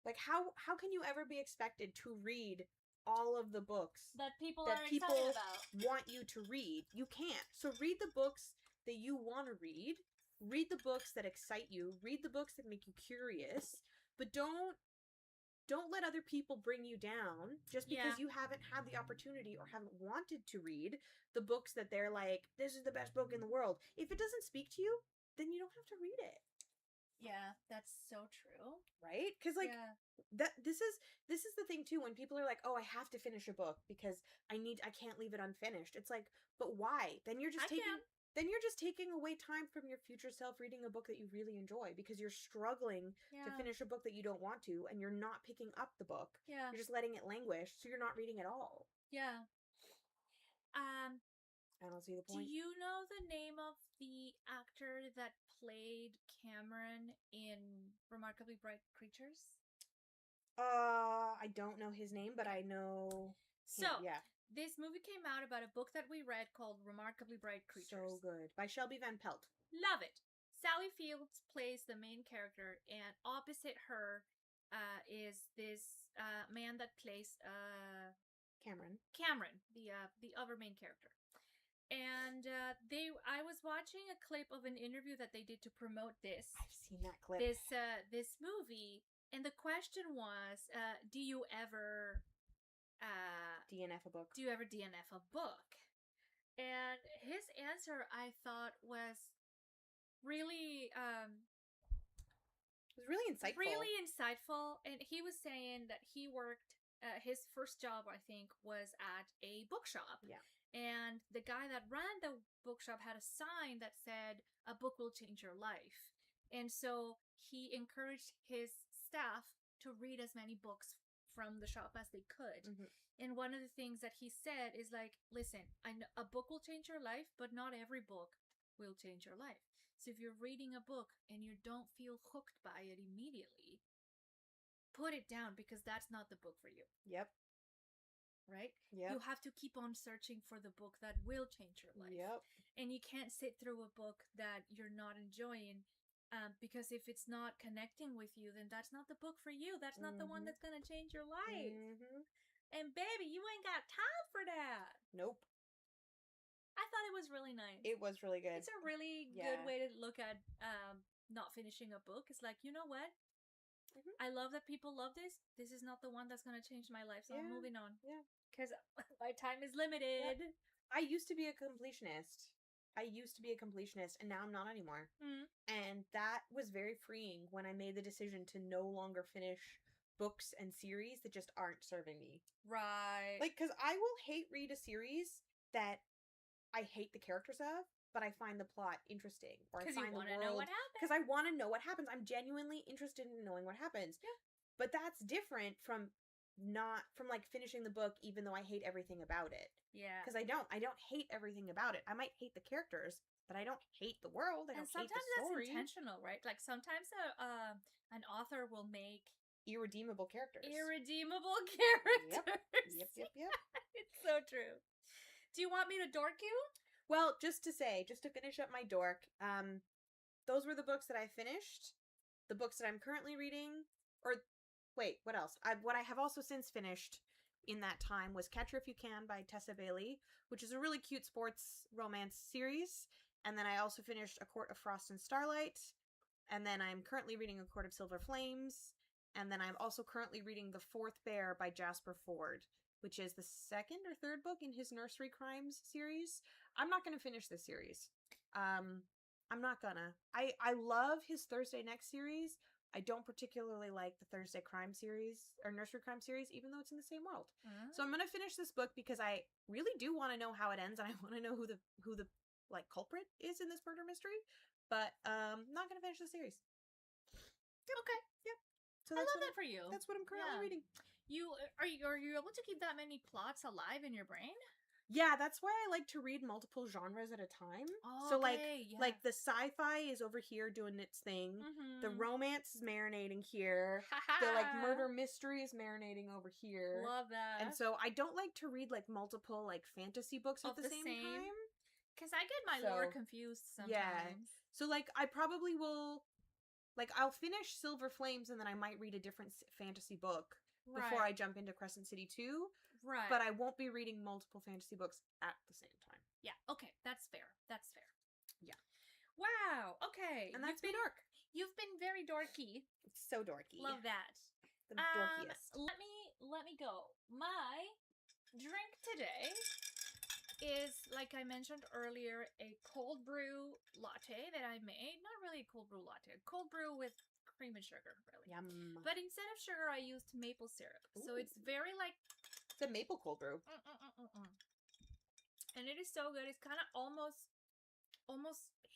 Like how can you ever be expected to read all of the books
that people excited about,
want you to read? You can't. So read the books that you want to read the books that excite you, read the books that make you curious, but don't let other people bring you down just because you haven't had the opportunity or haven't wanted to read the books that they're like, this is the best book in the world. If it doesn't speak to you, then you don't have to read it.
Yeah, that's so true.
Right? Because like this is the thing too, when people are like, oh, I have to finish a book because I can't leave it unfinished. It's like, but why? Then you're just taking away time from your future self reading a book that you really enjoy because you're struggling to finish a book that you don't want to, and you're not picking up the book.
Yeah.
You're just letting it languish, so you're not reading at all.
Yeah.
I don't see the point.
Do you know the name of the actor that played Cameron in Remarkably Bright Creatures?
I don't know his name, but I know him.
This movie came out about a book that we read called Remarkably Bright Creatures.
So good. By Shelby Van Pelt.
Love it. Sally Fields plays the main character, and opposite her is this man that plays
Cameron,
the other main character. And I was watching a clip of an interview that they did to promote this.
I've seen that clip.
This movie, and the question was, do you ever
DNF a book?
Do you ever DNF a book? And his answer, I thought, was really
it was really insightful.
Really insightful. And he was saying that he worked. His first job, I think, was at a bookshop.
Yeah.
And the guy that ran the bookshop had a sign that said, "A book will change your life." And so he encouraged his staff to read as many books from the shop as they could. Mm-hmm. And one of the things that he said is like, listen, I know a book will change your life, but not every book will change your life. So if you're reading a book and you don't feel hooked by it immediately, put it down, because that's not the book for you.
Yep.
Right?
Yep.
You have to keep on searching for the book that will change your life.
Yep.
And you can't sit through a book that you're not enjoying, because if it's not connecting with you, then that's not the book for you. That's not the one that's going to change your life. Mm-hmm. And baby, you ain't got time for that.
Nope.
I thought it was really nice.
It was really good.
It's a really good way to look at not finishing a book. It's like, you know what? Mm-hmm. I love that people love this. This is not the one that's going to change my life, so I'm moving on.
Yeah.
Because my time is limited.
Yep. I used to be a completionist. And now I'm not anymore. Mm-hmm. And that was very freeing when I made the decision to no longer finish books and series that just aren't serving me.
Right.
Like, because I will read a series that I hate the characters of, but I find the plot interesting. Or I find the world.
Know what happens.
Because I want to know what happens. I'm genuinely interested in knowing what happens.
Yeah.
But that's different from like finishing the book even though I hate everything about it.
Yeah.
Because I don't hate everything about it. I might hate the characters, but I don't hate the world. I don't hate the story.
And sometimes that's intentional, right? Like sometimes an author will make
irredeemable characters.
Yep. It's so true. Do you want me to dork you?
Well, just to finish up my dork, those were the books that I finished. The books that I'm currently reading, or wait, what else? What I have also since finished in that time was Catch Her If You Can by Tessa Bailey, which is a really cute sports romance series. And then I also finished A Court of Frost and Starlight. And then I'm currently reading A Court of Silver Flames. And then I'm also currently reading The Fourth Bear by Jasper Fforde, which is the second or third book in his Nursery Crimes series. I'm not going to finish this series. I'm not gonna. I love his Thursday Next series. I don't particularly like the Thursday Crime series or Nursery Crime series, even though it's in the same world. Mm-hmm. So I'm gonna finish this book because I really do want to know how it ends, and I want to know who the like culprit is in this murder mystery. But I'm not gonna finish the series.
Yep. Okay.
Yep. So
I love that for you.
That's what I'm currently reading.
Are you able to keep that many plots alive in your brain?
Yeah, that's why I like to read multiple genres at a time.
Oh,
so like the sci-fi is over here doing its thing. Mm-hmm. The romance is marinating here. The like murder mystery is marinating over here.
Love that.
And so I don't like to read like multiple like fantasy books at the same time.
Because I get my lore confused sometimes.
Yeah. So like I probably will, like I'll finish Silver Flames and then I might read a different fantasy book before I jump into Crescent City 2.
Right.
But I won't be reading multiple fantasy books at the same time.
Yeah, okay. That's fair.
Yeah.
Wow. Okay.
And that's been dork.
You've been very dorky.
It's so dorky.
Love that.
The dorkiest.
Let me go. My drink today is, like I mentioned earlier, a cold brew latte that I made. Not really a cold brew latte. A cold brew with cream and sugar, really.
Yum.
But instead of sugar, I used maple syrup. Ooh. So it's very like...
It's a maple cold brew.
And it is so good. It's kind of almost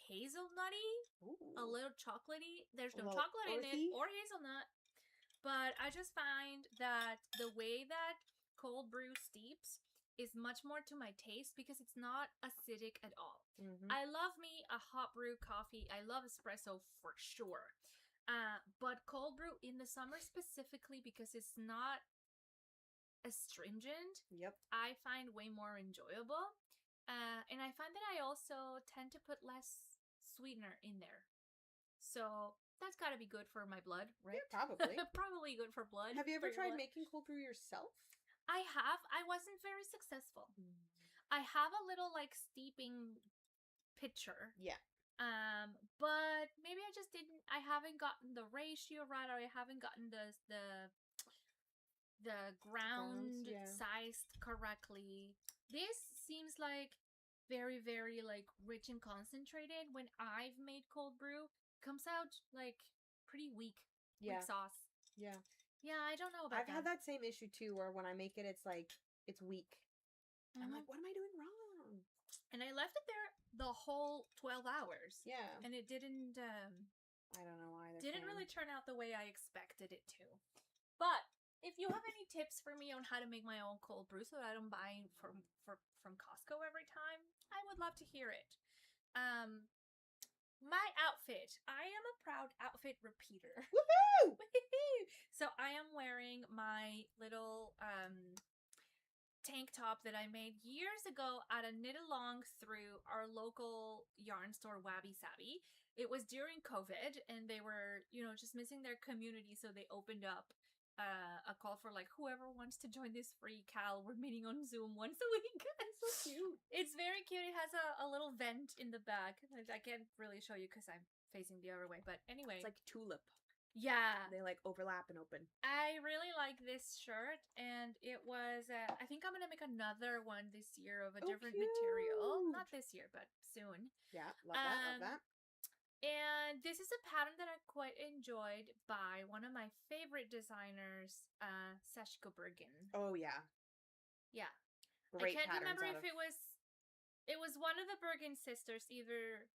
hazelnutty. Ooh. A little chocolatey. There's no chocolate in it or hazelnut. But I just find that the way that cold brew steeps is much more to my taste because it's not acidic at all. Mm-hmm. I love me a hot brew coffee. I love espresso for sure. But cold brew in the summer specifically because it's not astringent.
Yep.
I find way more enjoyable. And I find that I also tend to put less sweetener in there. So that's got to be good for my blood, right?
Yeah, probably.
Probably good for blood.
Have you ever tried making cold brew yourself?
I have. I wasn't very successful. I have a little like steeping picture.
Yeah.
But maybe I haven't gotten the ratio right, or I haven't gotten the ground sized correctly. This seems like very, very like rich and concentrated. When I've made cold brew, it comes out like pretty weak. Weak sauce.
Yeah.
Yeah, I don't know about
I've had that same issue too, where when I make it, it's like, it's weak. I'm like, what am I doing wrong?
And I left it there the whole 12 hours.
Yeah.
And it didn't,
I don't know either.
Didn't really turn out the way I expected it to. But if you have any tips for me on how to make my own cold brew so that I don't buy from Costco every time, I would love to hear it. My outfit. I am a proud outfit repeater.
Woohoo!
So I am wearing my little tank top that I made years ago at a knit along through our local yarn store, Wabi Sabi. It was during COVID, and they were, just missing their community, so they opened up a call for like whoever wants to join this free Cal. We're meeting on Zoom once a week. It's so cute. It's very cute. It has a little vent in the back. I can't really show you because I'm facing the other way, but anyway,
it's like tulip.
Yeah.
They like overlap and open.
I really like this shirt, and it was, I think I'm going to make another one this year of a different material. Not this year, but soon.
Yeah, love that.
And this is a pattern that I quite enjoyed by one of my favorite designers, Sashiko Bergen.
Oh, yeah.
Yeah.
Great.
I can't remember if it was one of the Bergen sisters, either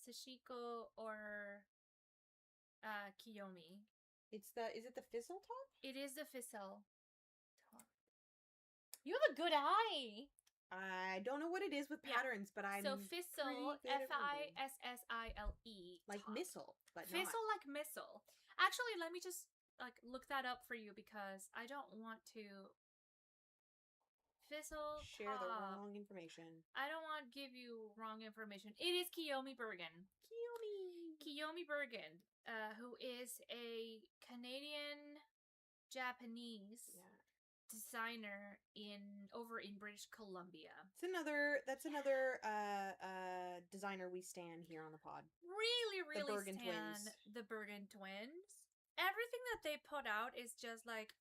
Sashiko or Kiyomi.
Is it the fizzle top?
It is the fizzle top. You have a good eye.
I don't know what it is with patterns, but I'm
so fizzle, Fissile,
like top. Missile, but
fizzle like missile. Actually, let me just like look that up for you because I don't want to fizzle
share the wrong information.
I don't want to give you wrong information. It is Kiyomi Bergen. Kiyomi Bergen, who is a Canadian Japanese designer over in British Columbia.
That's another designer we stand here on the pod.
Really
the Bergen
stand
twins.
The Bergen twins. Everything that they put out is just like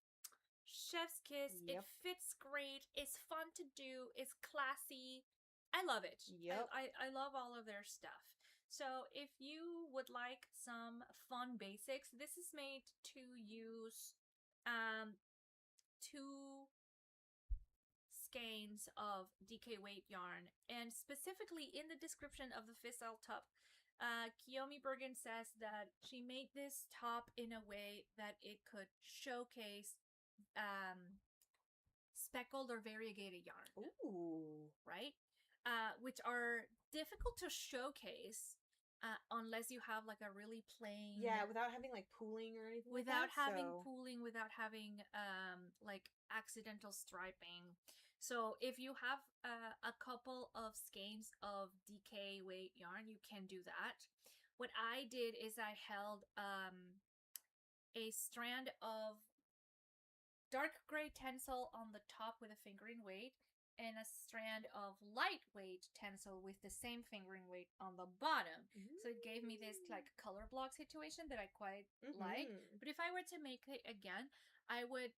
chef's kiss. Yep. It fits great. It's fun to do. It's classy. I love it.
Yep.
I love all of their stuff. So if you would like some fun basics, this is made to use 2 skeins of DK weight yarn, and specifically in the description of the Fissile top, Kiyomi Bergen says that she made this top in a way that it could showcase speckled or variegated yarn.
Ooh.
Right? Which are difficult to showcase unless you have like a really plain...
Yeah, without having like pooling or anything
without having like accidental striping. So if you have a couple of skeins of DK weight yarn, you can do that. What I did is I held a strand of dark gray tencel on the top with a fingering weight, and a strand of lightweight tencel with the same fingering weight on the bottom. So it gave me this like color block situation that I quite like. But if I were to make it again, I would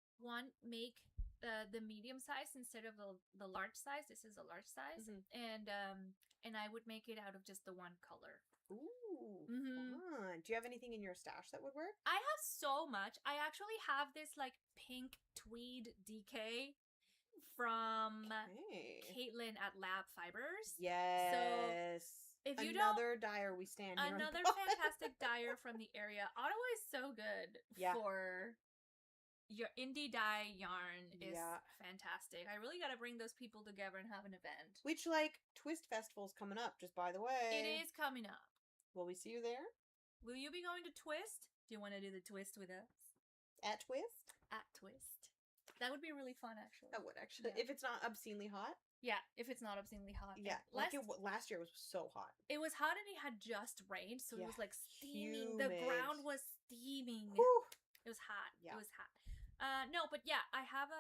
make the medium size instead of the large size. This is a large size, and I would make it out of just the one color.
Ooh, fun. Do you have anything in your stash that would work?
I have so much. I actually have this like pink tweed DK from Caitlin at Lab Fibers.
Yes.
So if you
another dyer we stand here.
Another fantastic dyer from the area. Ottawa is so good for your indie dye yarn is fantastic. I really got to bring those people together and have an event.
Which like Twist Festival's coming up, just by the way.
It is coming up.
Will we see you there?
Will you be going to Twist? Do you want to do the Twist with us?
At Twist?
At Twist. That would be really fun, actually.
That would, actually. Yeah. If it's not obscenely hot?
Yeah, if it's not obscenely hot.
Yeah, last year was so hot.
It was hot and it had just rained, so it was like steaming.
Humid.
The ground was steaming.
Whew.
It was hot.
Yeah.
It was hot. No, but yeah, I have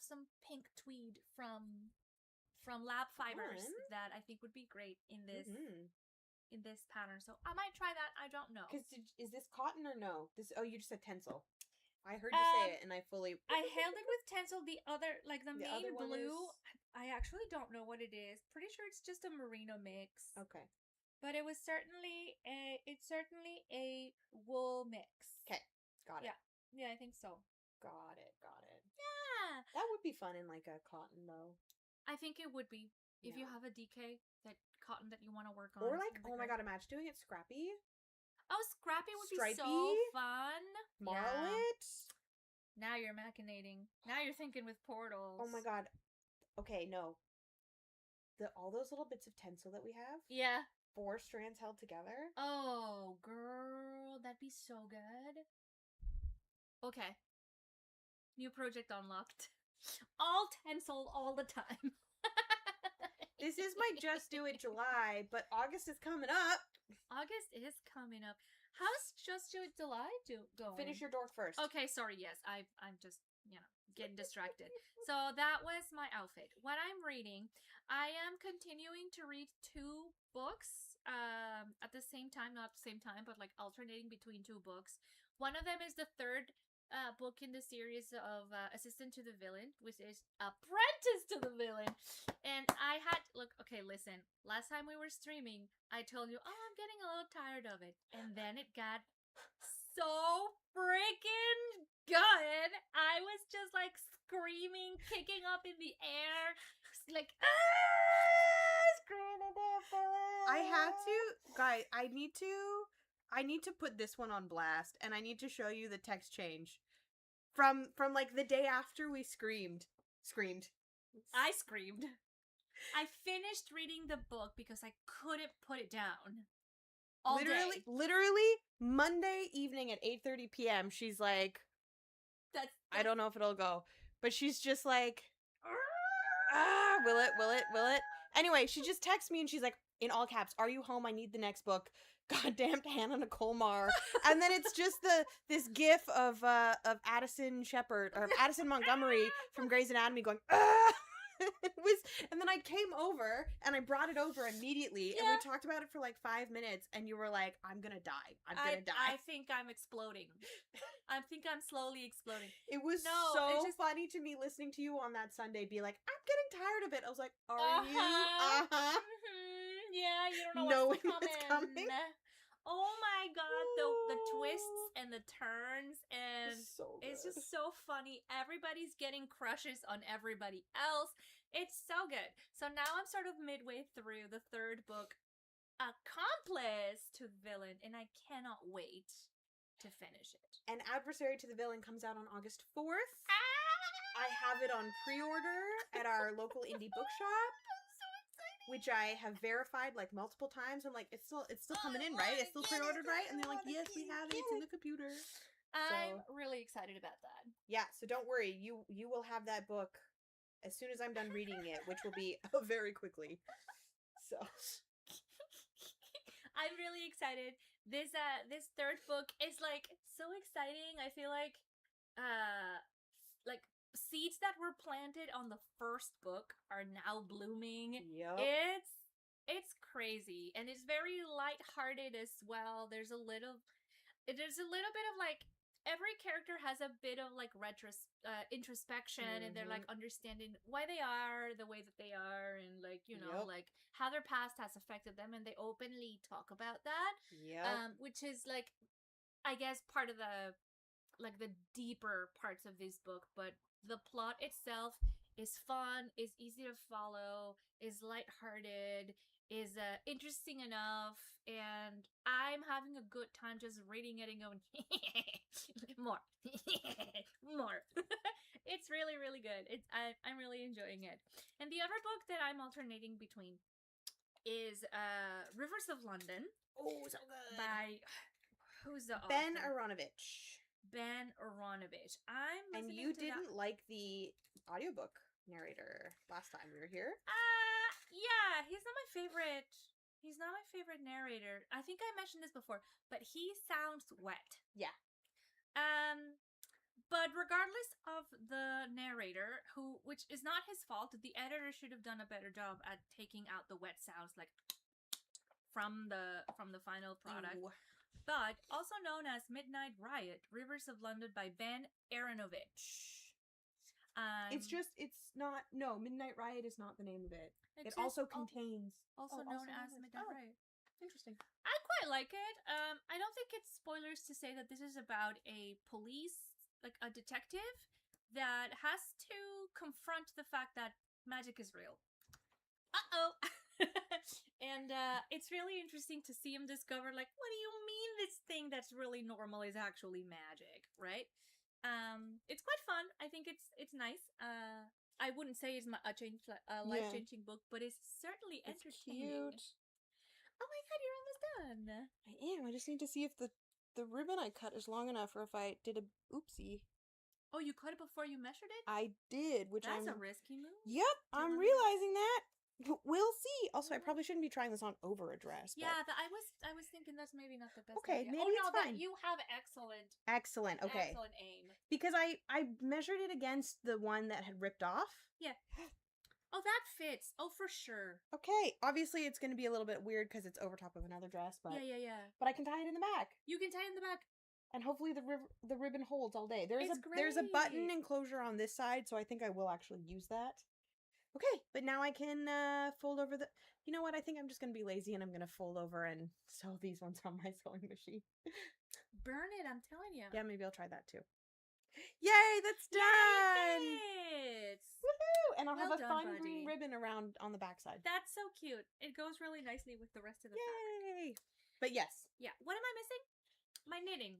some pink tweed from from lab fibers that I think would be great in this pattern. So I might try that. I don't know.
Because is this cotton or no? You just said tencel. I heard you say it, and I
held it with tencel. The other, like the main blue, I actually don't know what it is. Pretty sure it's just a merino mix.
Okay.
But it was certainly a wool mix.
Okay, got it.
Yeah, I think so.
Got it.
Yeah.
That would be fun in like a cotton though.
I think it would be if you have a DK that cotton that you want to work on.
Or like, oh my god, imagine doing it scrappy.
Oh, scrappy would be so fun.
Marlet.
Now you're machinating. Now you're thinking with portals.
Oh my god. Okay, no. All those little bits of tencel that we have.
Yeah.
4 strands held together.
Oh, girl, that'd be so good. Okay. New project unlocked. All tencel all the time.
This is my Just Do It July, but August is coming up.
August is coming up. How's Just Do It July going?
Finish your dork first.
Okay, sorry, yes. I'm just, getting distracted. So that was my outfit. What I'm reading, I am continuing to read 2 books at the same time, not the same time, but like alternating between 2 books. One of them is the 3rd book in the series of Assistant to the Villain, which is Apprentice to the Villain. And I had, listen, last time we were streaming, I told you, oh, I'm getting a little tired of it. And then it got so freaking good. I was just like screaming, kicking up in the air, like, screaming at villain.
I had to, guys, I need to put this one on blast, and I need to show you the text change from like the day after we screamed.
I screamed. I finished reading the book because I couldn't put it down.
Literally Monday evening at 8:30 p.m. She's like, I don't know if it'll go, but she's just like, will it? Anyway, she just texts me and she's like, in all caps, "Are you home? I need the next book." Goddamn Hannah Nicole Maeher. And then it's just this gif of Addison Shepherd or Addison Montgomery from Grey's Anatomy going, ah! And then I came over and I brought it over immediately and we talked about it for like 5 minutes and you were like, I'm gonna die.
I think I'm exploding. I think I'm slowly exploding.
It was funny to me listening to you on that Sunday be like, I'm getting tired of it. I was like, are you?
Yeah, you don't know what's coming. Oh my god, the twists and the turns, and it's just so funny. Everybody's getting crushes on everybody else. It's so good. So now I'm sort of midway through the 3rd book, Accomplice to Villain, and I cannot wait to finish it.
And Adversary to the Villain comes out on August 4th. I have it on pre-order at our local indie bookshop. Which I have verified like multiple times. I'm like, it's still coming in, right? It's still pre-ordered, right? And they're like, yes, we have it. It's in the computer.
I'm really excited about that.
Yeah, so don't worry. You will have that book as soon as I'm done reading it, which will be very quickly. So
I'm really excited. This 3rd book is like so exciting. I feel like seeds that were planted on the 1st book are now blooming.
Yep.
It's crazy, and it's very lighthearted as well. There's a little bit of like every character has a bit of like introspection, and they're like understanding why they are the way that they are, and like like how their past has affected them, and they openly talk about that.
Yeah.
Which is like, I guess, part of the deeper parts of this book, but the plot itself is fun, is easy to follow, is lighthearted, is interesting enough, and I'm having a good time just reading it and going, more. More. It's really, really good. I'm really enjoying it. And the other book that I'm alternating between is Rivers of London.
Oh, so good.
By, who's the author?
Ben Aaronovitch.
And
you didn't like the audiobook narrator last time we were here?
Yeah, he's not my favorite narrator. I think I mentioned this before, but he sounds wet.
Yeah.
But regardless of the narrator, which is not his fault, the editor should have done a better job at taking out the wet sounds, like from the final product. Ooh. But also known as Midnight Riot, Rivers of London by Ben Aaronovitch.
Midnight Riot is not the name of it. It also contains...
Also known as Midnight Riot.
Interesting.
I quite like it. I don't think it's spoilers to say that this is about a police, like a detective, that has to confront the fact that magic is real. Uh-oh! And it's really interesting to see him discover, like, what do you mean this thing that's really normal is actually magic, right? It's quite fun. I think it's nice. I wouldn't say it's a life-changing book, but it's certainly entertaining.
Cute.
Oh my god, you're almost done.
I am. I just need to see if the ribbon I cut is long enough, or if I did a oopsie.
Oh, you cut it before you measured it?
I did,
That's a risky move.
Yep, I'm realizing that. We'll see. Also, I probably shouldn't be trying this on over a dress.
Yeah, I was thinking that's maybe not the best
idea.
Maybe
it's fine.
You have excellent
okay.
Excellent aim.
Because I measured it against the one that had ripped off.
Yeah. Oh, that fits. Oh, for sure.
Okay. Obviously, it's going to be a little bit weird because it's over top of another dress, but
yeah.
But I can tie it in the back.
You can tie it in the back.
And hopefully the ribbon holds all day. There's a button enclosure on this side, so I think I will actually use that. Okay, but now I can fold over the... You know what? I think I'm just going to be lazy and I'm going to fold over and sew these ones on my sewing machine.
Burn it, I'm telling you.
Yeah, maybe I'll try that too. Yay, that's done!
Yay,
woohoo! And I'll have a fun green ribbon around on the backside.
That's so cute. It goes really nicely with the rest of the
fabric. Yay! But yes.
Yeah, what am I missing? My knitting.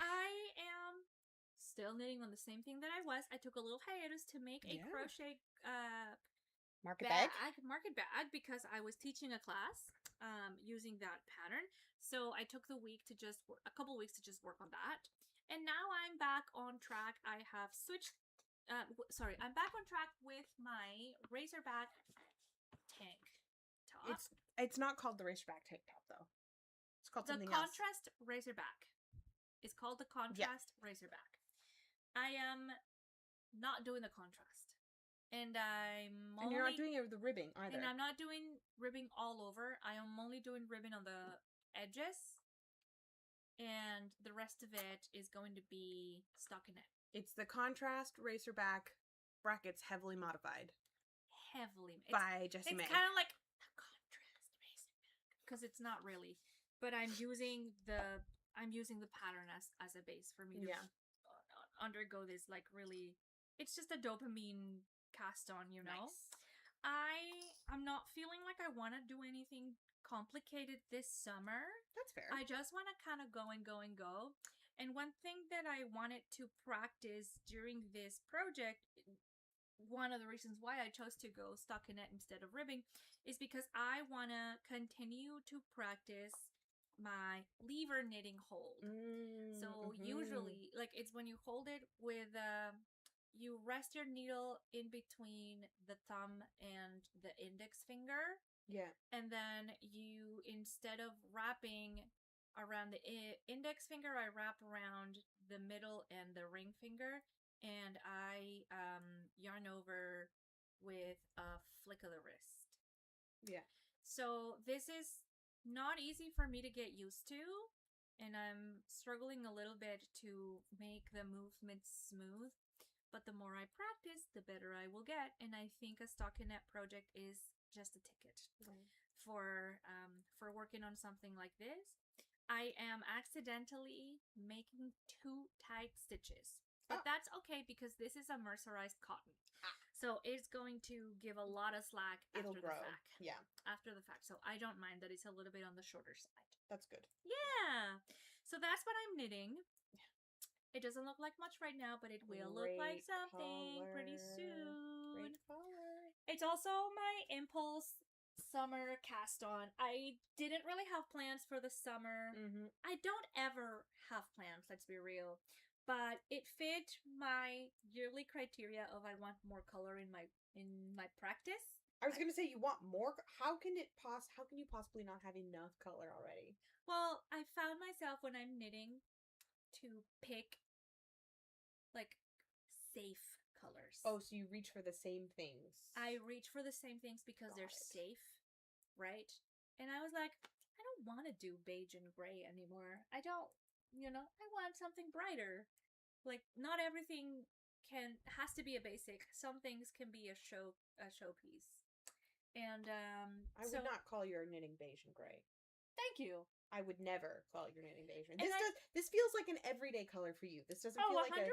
I am still knitting on the same thing that I was. I took a little hiatus to make a crochet
market
bag because I was teaching a class using that pattern. So I took a couple weeks to just work on that. And now I'm back on track. I have switched I'm back on track with my Racerback tank top.
It's not called the Racerback tank top though. It's called something else.
The contrast Racerback. It's called the contrast Racerback. I am not doing the contrast. And
And you're not doing it with the ribbing either.
And I'm not doing ribbing all over. I am only doing ribbing on the edges. And the rest of it is going to be stockinette.
It's the contrast Racerback brackets heavily modified. By Jessie Mae.
It's kind of like the contrast Racerback. Because it's not really. But I'm using the pattern as a base for me to undergo this like really... It's just a dopamine cast on, you know?
Nice.
I'm not feeling like I want to do anything complicated this summer.
That's fair.
I just want to kind of go and go and go. And one thing that I wanted to practice during this project, one of the reasons why I chose to go stockinette instead of ribbing, is because I want to continue to practice my lever knitting hold. So usually, like, it's when you hold it with you rest your needle in between the thumb and the index finger.
Yeah.
And then you, instead of wrapping around the index finger, I wrap around the middle and the ring finger, and I yarn over with a flick of the wrist.
Yeah.
So this is not easy for me to get used to, and I'm struggling a little bit to make the movements smooth, but the more I practice, the better I will get, and I think a stockinette project is just a ticket for working on something like this. I am accidentally making 2 tight stitches, but that's okay because this is a mercerized cotton. So it's going to give a lot of slack after the fact.
Yeah.
After the fact. So I don't mind that it's a little bit on the shorter side.
That's good.
Yeah. So that's what I'm knitting. It doesn't look like much right now, but it will look like something pretty soon.
Great color.
It's also my impulse summer cast on. I didn't really have plans for the summer. I don't ever have plans, let's be real. But it fit my yearly criteria of I want more color in my practice.
I was gonna say you want more. How can you possibly not have enough color already?
Well, I found myself when I'm knitting to pick like safe colors.
Oh, so you reach for the same things.
I reach for the same things because they're safe, right? And I was like, I don't want to do beige and gray anymore. I don't, I want something brighter. Like, not everything has to be a basic. Some things can be a showpiece. And
I would not call your knitting beige and gray.
Thank you.
I would never call your knitting beige. And this feels like an everyday color for you. This doesn't feel like
100%.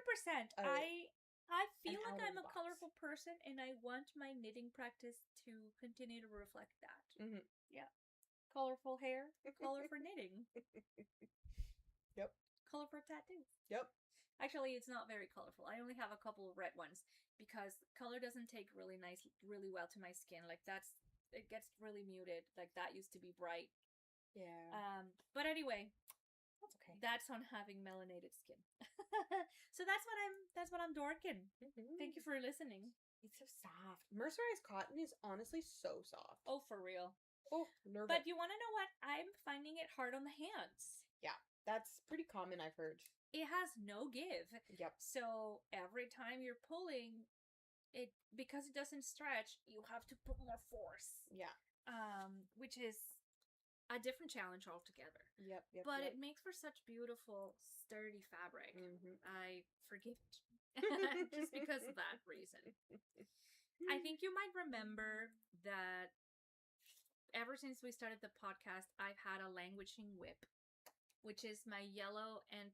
I feel like I'm a
box.
colorful person, and I want my knitting practice to continue to reflect that.
Mm-hmm.
Yeah. Colorful hair, color for knitting.
Yep.
Color for tattoos.
Yep.
Actually, it's not very colorful. I only have a couple of red ones because color doesn't take really well to my skin. Like it gets really muted. Like that used to be bright.
Yeah.
But anyway,
that's okay.
That's on having melanated skin. So that's what I'm dorking. Mm-hmm. Thank you for listening.
It's so soft. Mercerized cotton is honestly so soft.
Oh, for real.
Oh, nervous.
But you want to know what? I'm finding it hard on the hands.
Yeah, that's pretty common, I've heard.
It has no give.
Yep.
So every time you're pulling it, because it doesn't stretch, you have to put more force.
Yeah.
Which is a different challenge altogether.
Yep.
But it makes for such beautiful, sturdy fabric. Mm-hmm. I forgive it. Just because of that reason. I think you might remember that ever since we started the podcast, I've had a languishing whip, which is my yellow and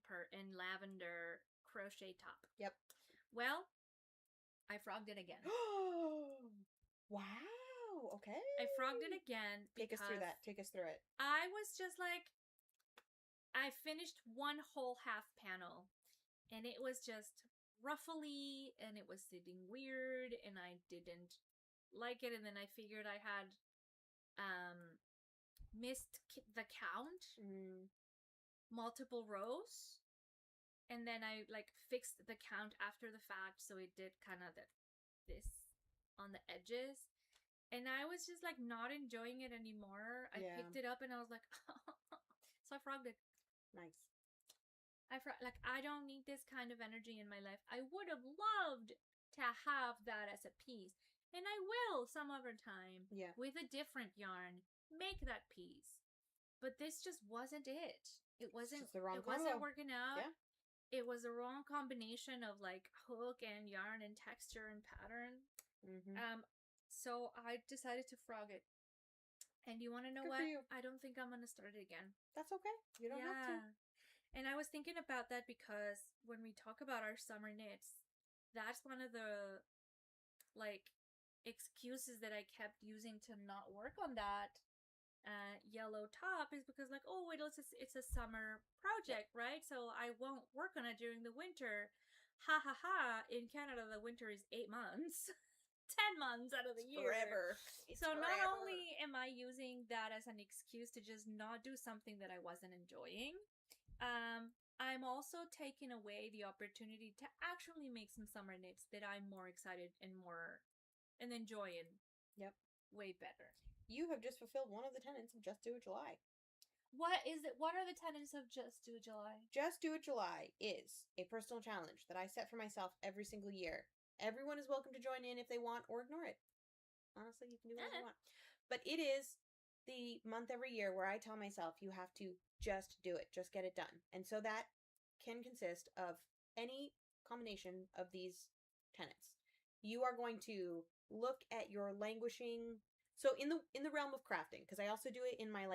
lavender crochet top.
Yep.
Well, I frogged it again.
Wow. Okay.
I frogged it again.
Take us through that. Take us through it.
I was just like, I finished one whole half panel, and it was just ruffly, and it was sitting weird, and I didn't like it, and then I figured I had missed the count, multiple rows, and then I fixed the count after the fact, so it did kind of this on the edges. And I was just not enjoying it anymore. I picked it up and I was like, so I frogged it.
Nice.
I don't need this kind of energy in my life. I would have loved to have that as a piece. And I will some other time.
Yeah.
With a different yarn. Make that piece. But this just wasn't it. It wasn't working out.
Yeah.
It was the wrong combination of hook and yarn and texture and pattern. Mm-hmm. So I decided to frog it. And you want to know what? I don't think I'm going to start it again.
That's okay. You don't have to.
And I was thinking about that because when we talk about our summer knits, that's one of the excuses that I kept using to not work on that yellow top is because it's a summer project, right? So I won't work on it during the winter. Ha ha ha. In Canada, the winter is 8 months. 10 months out of the year.
Forever.
Not only am I using that as an excuse to just not do something that I wasn't enjoying, I'm also taking away the opportunity to actually make some summer knits that I'm more excited and enjoying.
Yep.
Way better.
You have just fulfilled one of the tenets of Just Do It July.
What is it? What are the tenets of Just Do It July?
Just Do It July is a personal challenge that I set for myself every single year. Everyone is welcome to join in if they want or ignore it. Honestly, you can do whatever you want. But it is the month every year where I tell myself you have to just do it. Just get it done. And so that can consist of any combination of these tenets. You are going to look at your languishing... So in the realm of crafting, because I also do it in my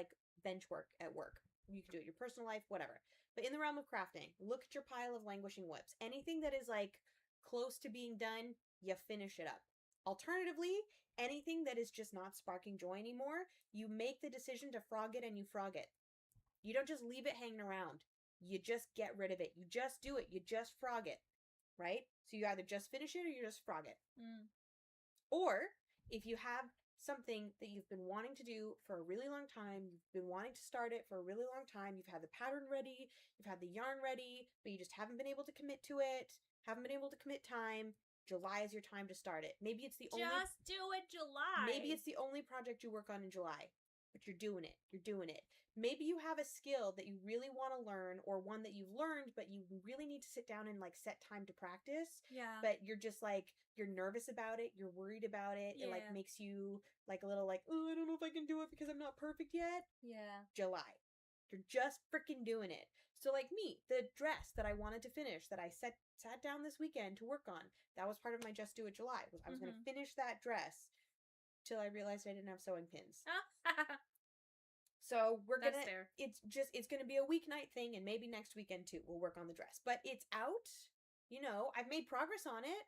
bench work at work. You can do it in your personal life, whatever. But in the realm of crafting, look at your pile of languishing whips. Anything that is close to being done, you finish it up. Alternatively, anything that is just not sparking joy anymore, you make the decision to frog it and you frog it. You don't just leave it hanging around. You just get rid of it. You just do it. You just frog it. Right? So you either just finish it or you just frog it. Or, if you have something that you've been wanting to do for a really long time, you've been wanting to start it for a really long time, you've had the pattern ready, you've had the yarn ready, but you just haven't been able to commit to it, haven't been able to commit time, July is your time to start it. Maybe it's the only...
Just do it July!
Maybe it's the only project you work on in July. but you're doing it. You're doing it. Maybe you have a skill that you really want to learn, or one that you've learned, but you really need to sit down and like set time to practice.
Yeah.
But you're just like, you're nervous about it. You're worried about it.
Yeah.
It like makes you like a little like, oh, I don't know if I can do it because I'm not perfect yet.
Yeah.
July. You're just freaking doing it. So like me, the dress that I wanted to finish, that I sat down this weekend to work on, that was part of my Just Do It July. I was going to finish that dress till I realized I didn't have sewing pins. So we're going to, it's going to be a weeknight thing, and maybe next weekend too, we'll work on the dress. But it's out, you know, I've made progress on it.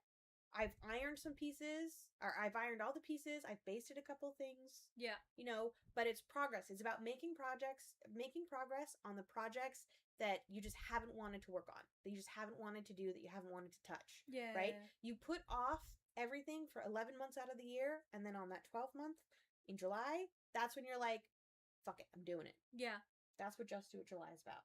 I've ironed some pieces, or I've ironed all the pieces. I've basted a couple things. Yeah. You know, but it's progress. It's about making progress on the projects that you just haven't wanted to work on, that you just haven't wanted to do, that you haven't wanted to touch. Yeah. Right? You put off everything for 11 months out of the year, and then on that 12th month in July, that's when you're like, fuck it, I'm doing it. Yeah. That's what Just Do It July is about.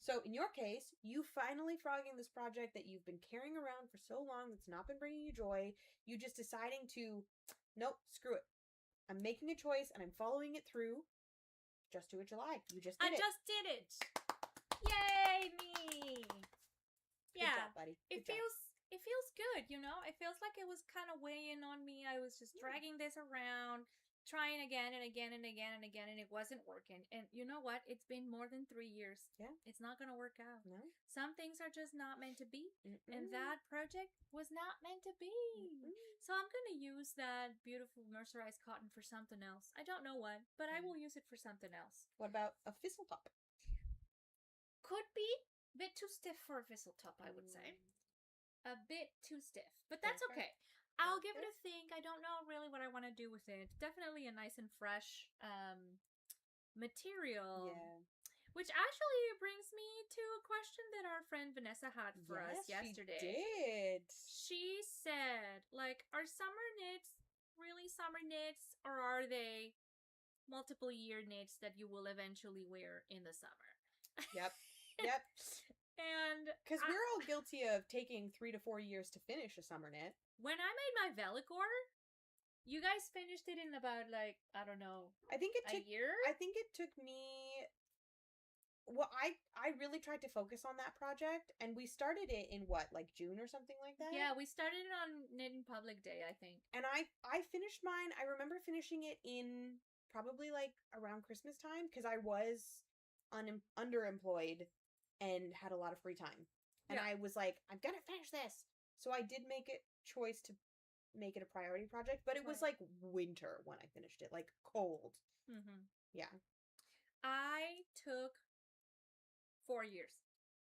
So in your case, you finally frogging this project that you've been carrying around for so long that's not been bringing you joy, you just deciding to, nope, screw it. I'm making a choice and I'm following it through. Just Do It July. You just did it. I just did it. Yay, me. Yeah. Good job, buddy. It feels good, you know? It feels like it was kind of weighing on me. I was just dragging this around, trying again and again and again and again, and it wasn't working. And you know what? It's been more than 3 years. Yeah. It's not going to work out. No. Some things are just not meant to be. And that project was not meant to be. So I'm going to use that beautiful mercerized cotton for something else. I don't know what, but I will use it for something else. What about a thistle top? Could be a bit too stiff for a thistle top, I would say. A bit too stiff, but that's okay. I'll give it a think. I don't know really what I want to do with it. Definitely a nice and fresh material. Yeah. Which actually brings me to a question that our friend Vanessa had for us yesterday. She did. She said, like, are summer knits really summer knits, or are they multiple year knits that you will eventually wear in the summer? Yep. Yep. And because we're all guilty of taking 3 to 4 years to finish a summer knit. When I made my Velicor, you guys finished it in about, like, I don't know, I think it took a year? I think it took me... Well, I really tried to focus on that project, and we started it in, what, like June or something like that? Yeah, we started it on Knit in Public Day, I think. And I finished mine, I remember finishing it in probably, like, around Christmas time, because I was underemployed and had a lot of free time. And I was like, I'm gonna finish this! So I did make a choice to make it a priority project, but it was like winter when I finished it, like cold. Yeah. I took 4 years.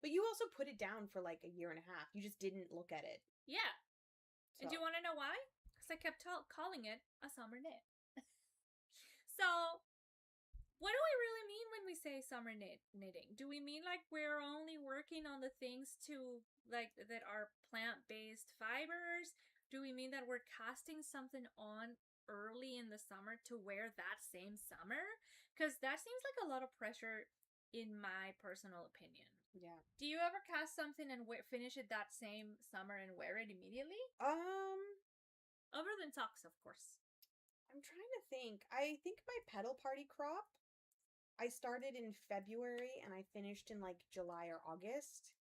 But you also put it down for like a year and a half. You just didn't look at it. Yeah. So. And do you want to know why? Because I kept calling it a summer knit. So, what do we really mean when we say summer knitting? Do we mean like we're only working on the things that are plant-based fibers? Do we mean that we're casting something on early in the summer to wear that same summer? Because that seems like a lot of pressure in my personal opinion. Yeah. Do you ever cast something and finish it that same summer and wear it immediately? Other than socks, of course. I'm trying to think. I think my pedal party crop, I started in February and I finished in like July or August.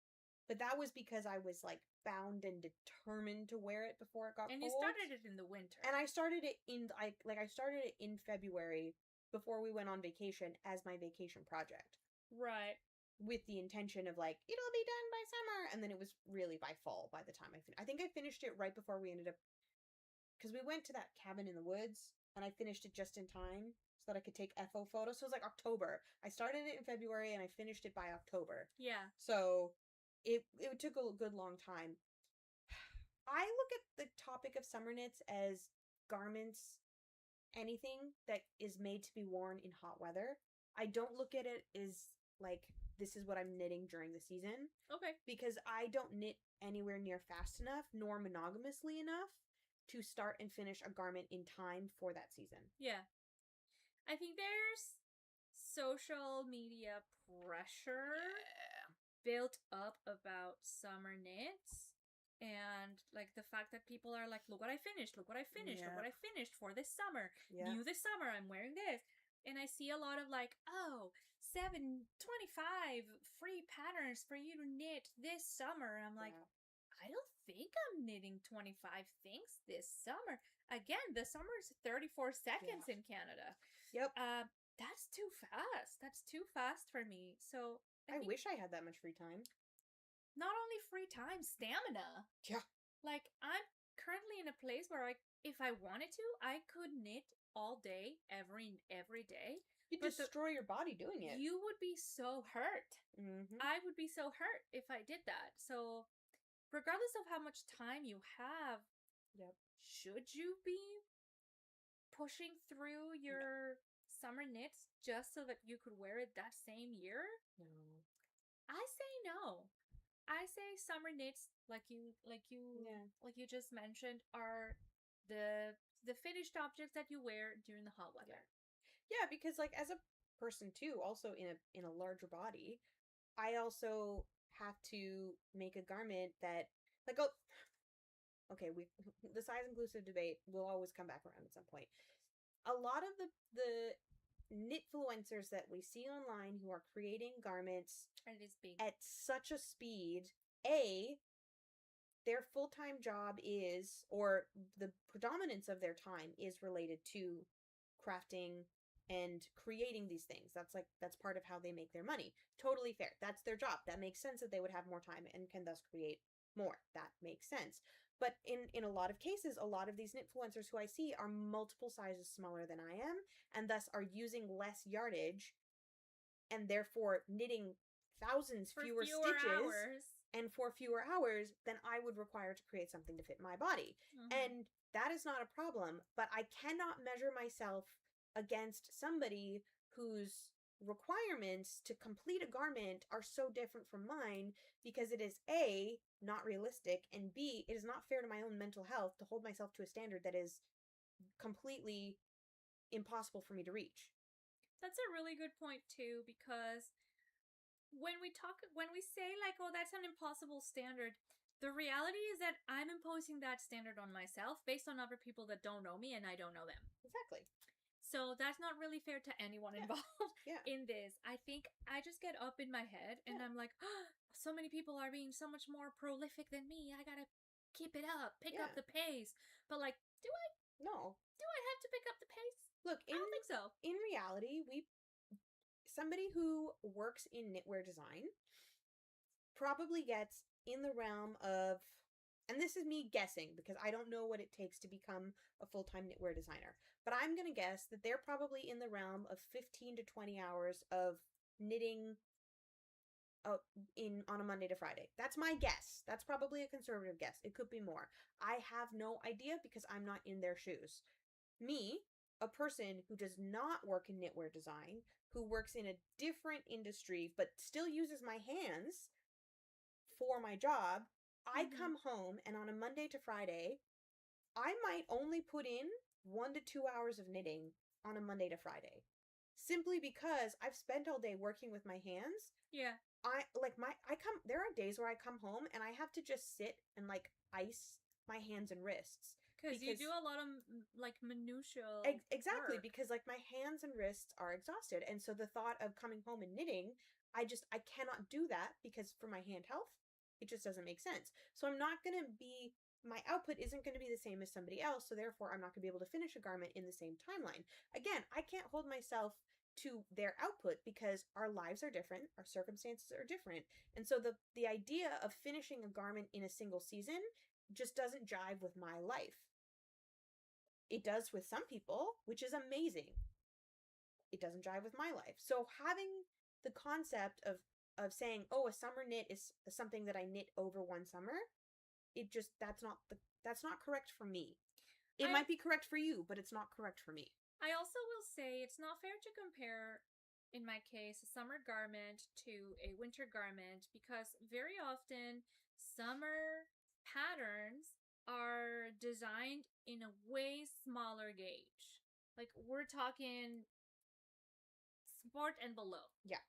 But that was because I was like bound and determined to wear it before it got cold. And you started it in the winter. And I started it in I started it in February before we went on vacation as my vacation project. Right. With the intention of like, it'll be done by summer. And then it was really by fall by the time I finished. I think I finished it right before we ended up, because we went to that cabin in the woods and I finished it just in time so that I could take FO photos. So it was like October. I started it in February and I finished it by October. Yeah. So it took a good long time. I look at the topic of summer knits as garments, anything that is made to be worn in hot weather. I don't look at it as like, this is what I'm knitting during the season. Okay. Because I don't knit anywhere near fast enough, nor monogamously enough, to start and finish a garment in time for that season. Yeah. I think there's social media pressure built up about summer knits. And, like, the fact that people are like, look what I finished, look what I finished, look what I finished for this summer. Yeah. New this summer, I'm wearing this.
and I see a lot of like, oh, 725 free patterns for you to knit this summer. I'm like, I don't think I'm knitting 25 things this summer. Again, the summer is 34 seconds in Canada.
Yep.
That's too fast. That's too fast for me. So
I wish I had that much free time.
Not only free time, stamina.
Yeah.
Like, I'm currently in a place where if I wanted to, I could knit all day, every day.
You'd destroy your body doing it.
You would be so hurt.
Mm-hmm.
I would be so hurt if I did that. So, regardless of how much time you have, should you be pushing through your summer knits just so that you could wear it that same year?
No.
I say no. I say summer knits, like you just mentioned, are the finished objects that you wear during the hot weather.
Yeah, because like as a person too, also in a larger body, I also have to make a garment that like the size inclusive debate will always come back around at some point. A lot of the knitfluencers that we see online who are creating garments at such a speed, their full-time job is, or the predominance of their time is related to crafting and creating these things. That's part of how they make their money. Totally fair. That's their job. That makes sense that they would have more time and can thus create more. That makes sense. But in a lot of cases, a lot of these knitfluencers who I see are multiple sizes smaller than I am, and thus are using less yardage, and therefore knitting thousands fewer stitches and for fewer hours than I would require to create something to fit my body. Mm-hmm. And that is not a problem, but I cannot measure myself against somebody whose requirements to complete a garment are so different from mine, because it is A, not realistic, and B, it is not fair to my own mental health to hold myself to a standard that is completely impossible for me to reach.
That's a really good point too, because when we say like, oh, that's an impossible standard, the reality is that I'm imposing that standard on myself based on other people that don't know me and I don't know them.
Exactly.
So that's not really fair to anyone involved in this. I think I just get up in my head and I'm like, oh, so many people are being so much more prolific than me. I gotta keep it up, pick up the pace. But like, do I?
No.
Do I have to pick up the pace?
Look,
I don't think so.
In reality, somebody who works in knitwear design probably gets in the realm of, and this is me guessing because I don't know what it takes to become a full-time knitwear designer, but I'm going to guess that they're probably in the realm of 15 to 20 hours of knitting on a Monday to Friday. That's my guess. That's probably a conservative guess. It could be more. I have no idea because I'm not in their shoes. Me, a person who does not work in knitwear design, who works in a different industry but still uses my hands for my job, I come home and on a Monday to Friday, I might only put in 1 to 2 hours of knitting on a Monday to Friday. Simply because I've spent all day working with my hands.
Yeah.
There are days where I come home and I have to just sit and like ice my hands and wrists.
Because you do a lot of like minutiae
exactly
work.
Because like my hands and wrists are exhausted, and so the thought of coming home and knitting, I cannot do that because for my hand health, it just doesn't make sense. So my output isn't going to be the same as somebody else, so therefore I'm not going to be able to finish a garment in the same timeline. Again, I can't hold myself to their output because our lives are different, our circumstances are different, and so the idea of finishing a garment in a single season just doesn't jive with my life. It does with some people, which is amazing. It doesn't jive with my life. So having the concept of saying, oh, a summer knit is something that I knit over one summer, that's not correct for me. It might be correct for you, but it's not correct for me.
I also will say it's not fair to compare, in my case, a summer garment to a winter garment, because very often summer patterns are designed in a way smaller gauge. Like, we're talking sport and below.
Yeah.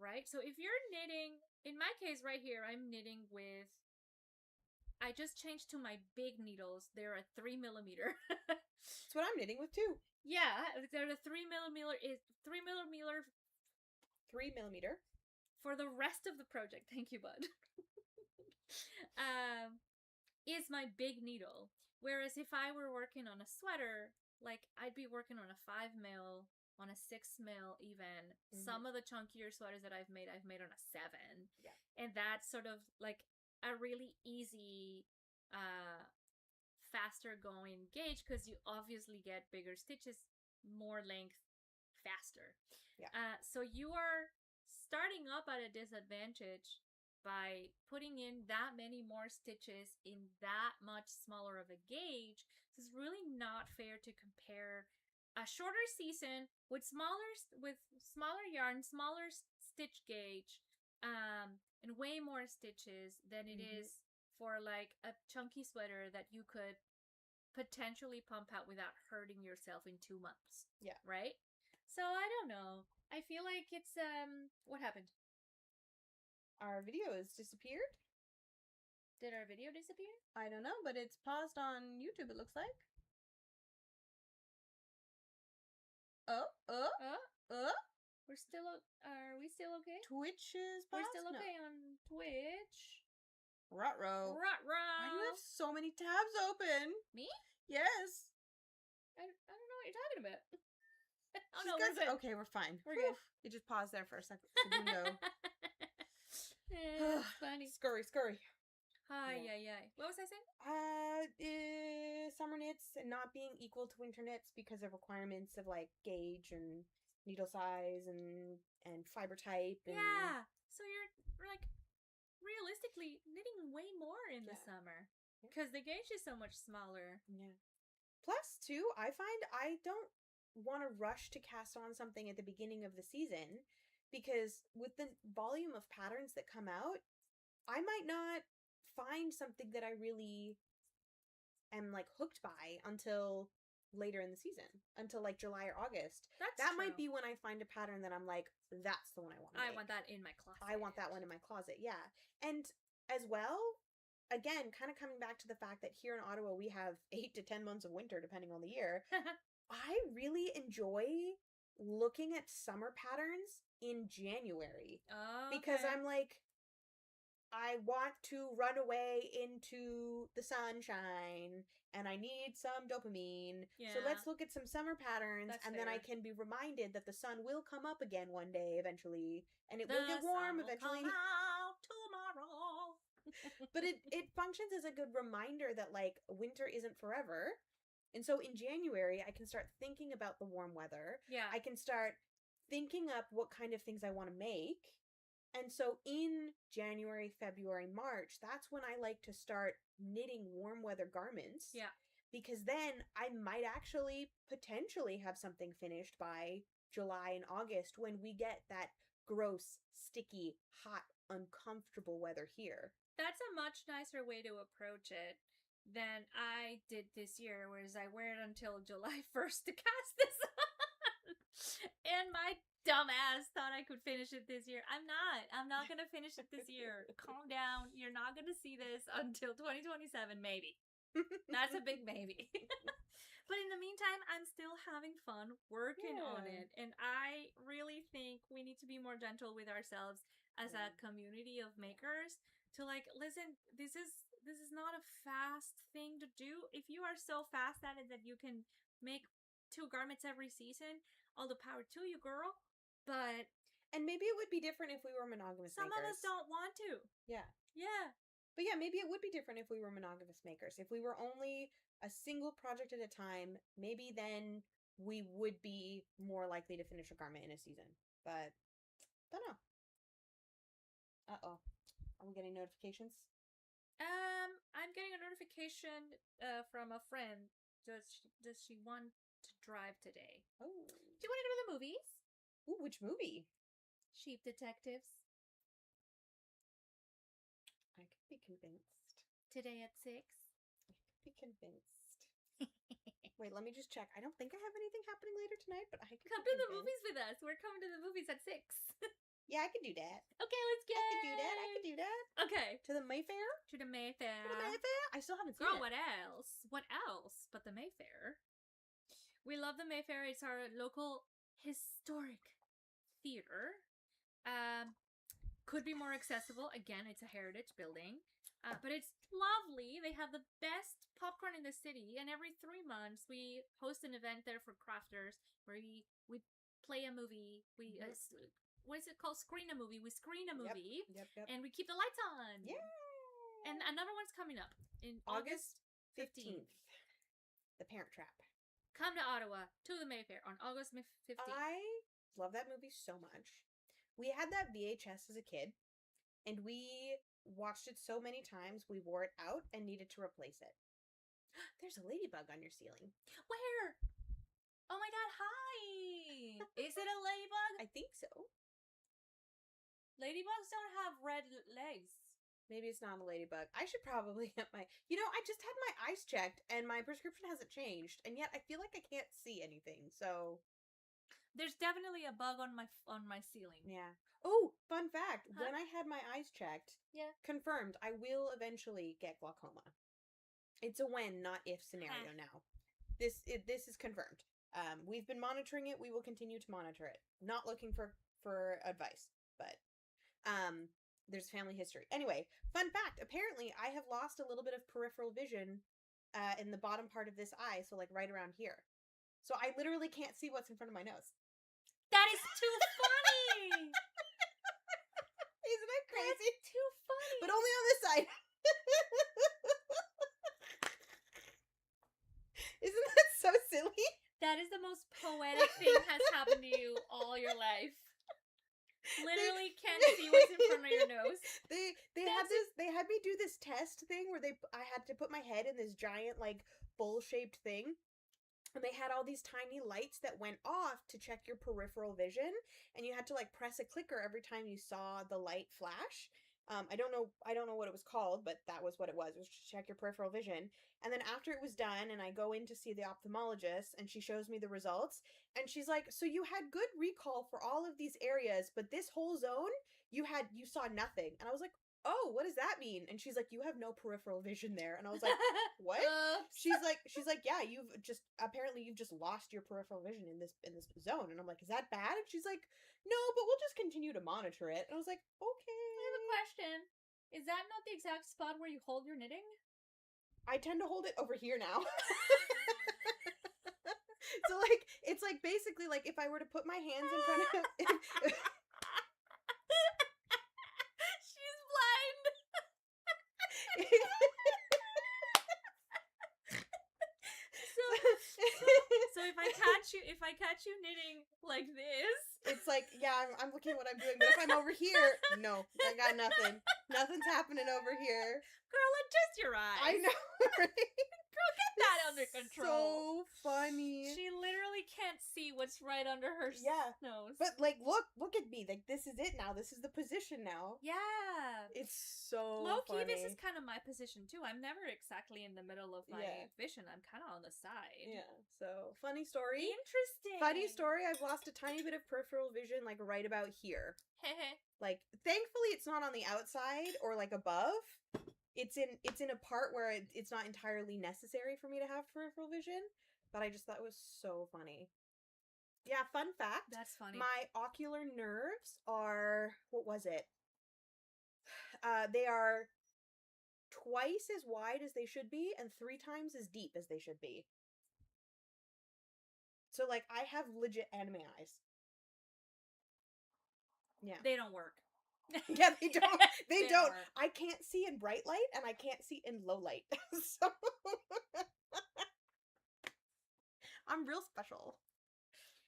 Right? So if you're knitting, in my case right here, I'm knitting with I just changed to my big needles. They're a 3mm.
That's what I'm knitting with too.
Yeah, they're the 3mm. Is 3mm
3mm
for the rest of the project. Thank you, bud. Is my big needle. Whereas if I were working on a sweater, like I'd be working on a 5mm, on a 6mm even. Mm-hmm. Some of the chunkier sweaters that I've made on a 7.
Yeah.
And that's sort of like a really easy, faster going gauge because you obviously get bigger stitches, more length, faster.
Yeah.
So you are starting up at a disadvantage by putting in that many more stitches in that much smaller of a gauge. So it's really not fair to compare a shorter season with smaller yarn, smaller stitch gauge, and way more stitches than it is for like a chunky sweater that you could potentially pump out without hurting yourself in 2 months.
Yeah.
Right? So I don't know. I feel like it's what happened?
Our video has disappeared.
Did our video disappear?
I don't know, but it's paused on YouTube, it looks like.
Are we still okay?
Twitch is paused?
We're still okay on Twitch.
Ruh-roh.
Ruh-roh.
Why do you have so many tabs open?
Me?
Yes.
I don't know what you're talking about. Oh,
no,
we're good.
Okay, we're fine.
We're good.
It just paused there for a second.
It's funny.
Scurry.
Hi. What was I saying?
Summer knits not being equal to winter knits because of requirements of like gauge and needle size and fiber type. And...
Yeah. So you're like realistically knitting way more in the summer because the gauge is so much smaller.
Yeah. Plus, too, I find I don't want to rush to cast on something at the beginning of the season because with the volume of patterns that come out, I might not find something that I really am like hooked by until later in the season, until like July or August. That might be when I find a pattern that I'm like, that's the one I want to make.
I want that in my closet.
I want that one in my closet, yeah. And as well, again, kind of coming back to the fact that here in Ottawa we have 8 to 10 months of winter depending on the year. I really enjoy looking at summer patterns in January. Because I'm like, I want to run away into the sunshine and I need some dopamine. Yeah. So let's look at some summer patterns. That's fair. Then I can be reminded that the sun will come up again one day eventually and it will get warm eventually.
Come out tomorrow.
But it functions as a good reminder that like winter isn't forever. And so in January, I can start thinking about the warm weather. Yeah. I can start thinking up what kind of things I want to make. And so in January, February, March, that's when I like to start knitting warm weather garments. Yeah. Because then I might actually potentially have something finished by July and August when we get that gross, sticky, hot, uncomfortable weather here.
That's a much nicer way to approach it than I did this year, whereas I waited until July 1st to cast this on. And my dumbass thought I could finish it this year. I'm not gonna finish it this year. Calm down. You're not gonna see this until 2027, maybe. That's a big maybe. But in the meantime, I'm still having fun working on it. And I really think we need to be more gentle with ourselves as a community of makers to like, listen, this is not a fast thing to do. If you are so fast at it that you can make 2 garments every season, all the power to you, girl. But
and maybe it would be different if we were monogamous
some
makers.
Of us don't want to.
Yeah.
Yeah.
But yeah, maybe it would be different if we were monogamous makers. If we were only a single project at a time, maybe then we would be more likely to finish a garment in a season. But don't know. Uh-oh. Are we getting notifications?
I'm getting a notification from a friend. Does she want to drive today?
Oh.
Do you want to go to the movies?
Ooh, which movie?
Sheep Detectives.
I could be convinced.
Today at 6?
I could be convinced. Wait, let me just check. I don't think I have anything happening later tonight, but I could
come to the movies with us. We're coming to the movies at 6.
Yeah, I could do that.
Okay, let's go.
I could do that. Okay. To the Mayfair?
To the Mayfair.
To the Mayfair? I still haven't seen
it.
it.
What else? What else but the Mayfair? We love the Mayfair. It's our local historic theater. Could be more accessible. Again, it's a heritage building. But it's lovely. They have the best popcorn in the city. And every 3 months, we host an event there for crafters where we play a movie. We what is it called? Screen a movie. We screen a movie.
Yep.
And we keep the lights on.
Yeah.
And another one's coming up in August 15th.
The Parent Trap.
Come to Ottawa, to the Mayfair on August 15th.
I love that movie so much. We had that VHS as a kid, and we watched it so many times we wore it out and needed to replace it. There's a ladybug on your ceiling.
Where? Oh my god, hi! Is it a ladybug?
I think so.
Ladybugs don't have red legs.
Maybe it's not a ladybug. I should probably get my... I just had my eyes checked, and my prescription hasn't changed, and yet I feel like I can't see anything, so...
There's definitely a bug on my ceiling.
Yeah. Oh, fun fact. Huh? When I had my eyes checked, confirmed, I will eventually get glaucoma. It's a when, not if scenario now. This is confirmed. We've been monitoring it. We will continue to monitor it. Not looking for advice, but there's family history. Anyway, fun fact. Apparently, I have lost a little bit of peripheral vision in the bottom part of this eye, so like right around here. So I literally can't see what's in front of my nose.
That is too funny!
Isn't that crazy?
That's too funny!
But only on this side. Isn't that so silly?
That is the most poetic thing has happened to you all your life. Literally can't see what's in front of your nose.
They had me do this test thing where I had to put my head in this giant like bowl-shaped thing. And they had all these tiny lights that went off to check your peripheral vision, and you had to like press a clicker every time you saw the light flash. I don't know what it was called, but that was what it was. It was to check your peripheral vision. And then after it was done, and I go in to see the ophthalmologist, and she shows me the results, and she's like, "So you had good recall for all of these areas, but this whole zone, you saw nothing." And I was like, "Oh, what does that mean?" And she's like, "You have no peripheral vision there." And I was like, "What?" She's like, "Yeah, you've just lost your peripheral vision in this zone." And I'm like, "Is that bad?" And she's like, "No, but we'll just continue to monitor it." And I was like, "Okay."
I have a question. Is that not the exact spot where you hold your knitting?
I tend to hold it over here now. So like, it's like basically like if I were to put my hands in front of
She's blind. So if I catch you knitting like this,
it's like, yeah, I'm looking at what I'm doing, but if I'm over here, no, I got nothing. Nothing's happening over here.
Girl, adjust your eyes.
I know, right?
Girl, get that under control.
So funny.
She literally can't see what's right under her nose.
But like, look at me. Like, this is it now. This is the position now.
Yeah.
It's so
low-key,
funny.
this is kind of my position too. I'm never exactly in the middle of my vision. I'm kind of on the side.
Yeah. So, funny story.
Interesting.
Funny story. I've lost a tiny bit of peripheral vision, like right about here. Like, thankfully, it's not on the outside or like above. It's in a part where it's not entirely necessary for me to have peripheral vision, but I just thought it was so funny. Yeah, fun fact.
That's funny.
My ocular nerves are, what was it? They are twice as wide as they should be and 3 times as deep as they should be. So, like, I have legit anime eyes. Yeah.
They don't work.
Yeah, they don't. They don't.
Work.
I can't see in bright light, and I can't see in low light. So I'm real special.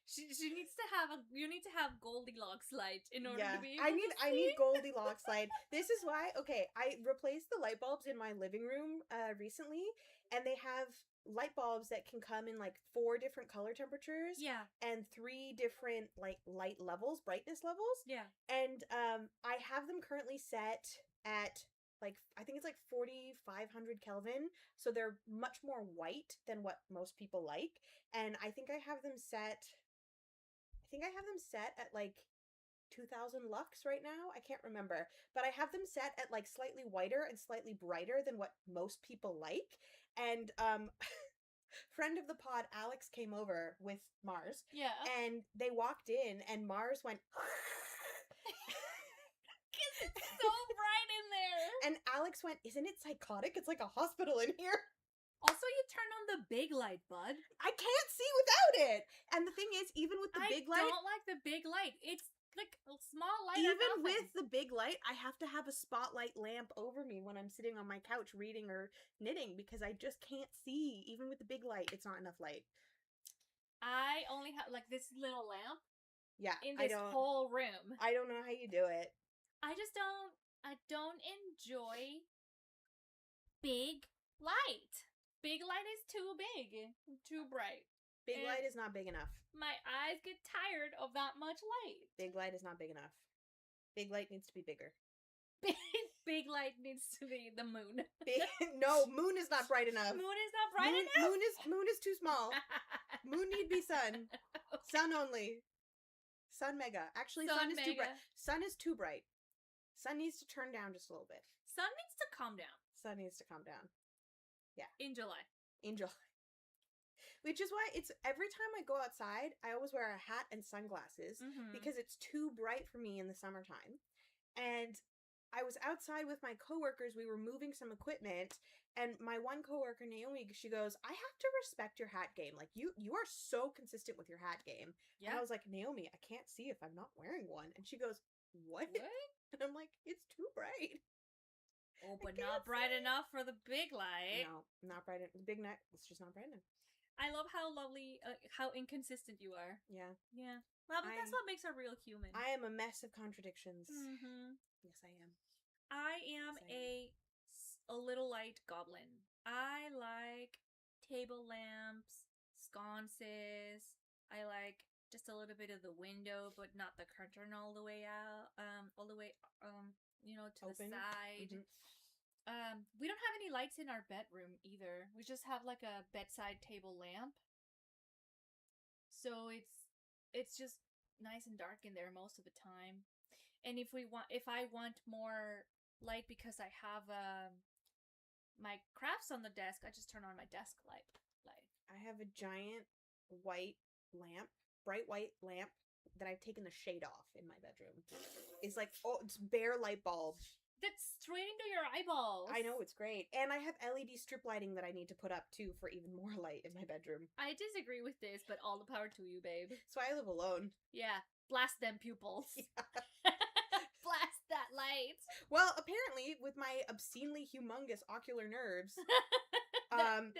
She needs to have you need to have Goldilocks light in order to be able
I need
see.
Goldilocks light. This is why, okay, I replaced the light bulbs in my living room recently, and they have light bulbs that can come in like 4 different color temperatures.
Yeah. And
3 different like light levels, brightness levels.
Yeah.
And I have them currently set at like, I think it's like 4,500 Kelvin. So they're much more white than what most people like. And I think I have them set at like 2000 lux right now. I can't remember. But I have them set at like slightly whiter and slightly brighter than what most people like. And friend of the pod, Alex, came over with Mars.
Yeah.
And they walked in and Mars went...
It's so bright in there.
And Alex went, isn't it psychotic? It's like a hospital in here.
Also, you turn on the big light, bud.
I can't see without it. And the thing is, even with the big light... I
don't like the big light. It's like a small light.
Even with the big light, I have to have a spotlight lamp over me when I'm sitting on my couch reading or knitting because I just can't see. Even with the big light, it's not enough light.
I only have like this little lamp.
Yeah.
In this whole room.
I don't know how you do it.
I don't enjoy big light. Big light is too big, too bright.
Big light is not big enough.
My eyes get tired of that much light.
Big light is not big enough. Big light needs to be bigger.
Big light needs to be the moon.
No, moon is not bright enough.
Moon is not bright enough?
Moon is too small. Moon need be sun. Okay. Sun only. Sun mega. Actually, sun is too bright. Sun is too bright. Sun needs to turn down just a little bit.
Sun needs to calm down.
Sun needs to calm down. Yeah.
In July.
Which is why it's every time I go outside, I always wear a hat and sunglasses because it's too bright for me in the summertime. And I was outside with my coworkers. We were moving some equipment, and my one coworker, Naomi, she goes, I have to respect your hat game. Like, you are so consistent with your hat game. Yeah. And I was like, Naomi, I can't see if I'm not wearing one. And she goes, what? And I'm like, it's too bright.
Oh, but not bright enough for the big light.
No, not bright enough. The big night, it's just not bright enough.
I love how lovely, how inconsistent you are.
Yeah.
Yeah. Well, but that's what makes a real human.
I am a mess of contradictions. Yes, I am.
I am a little light goblin. I like table lamps, sconces. I like just a little bit of the window, but not the curtain all the way out, all the way, to
open.
The side. We don't have any lights in our bedroom either. We just have like a bedside table lamp. So it's just nice and dark in there most of the time. And if I want more light because I have my crafts on the desk, I just turn on my desk light.
I have a giant white lamp, bright white lamp that I've taken the shade off in my bedroom. It's like, it's bare light bulb.
That's straight into your eyeballs.
I know, it's great. And I have LED strip lighting that I need to put up, too, for even more light in my bedroom.
I disagree with this, but all the power to you, babe.
So I live alone.
Yeah. Blast them pupils. Yeah. Blast that light.
Well, apparently, with my obscenely humongous ocular nerves, I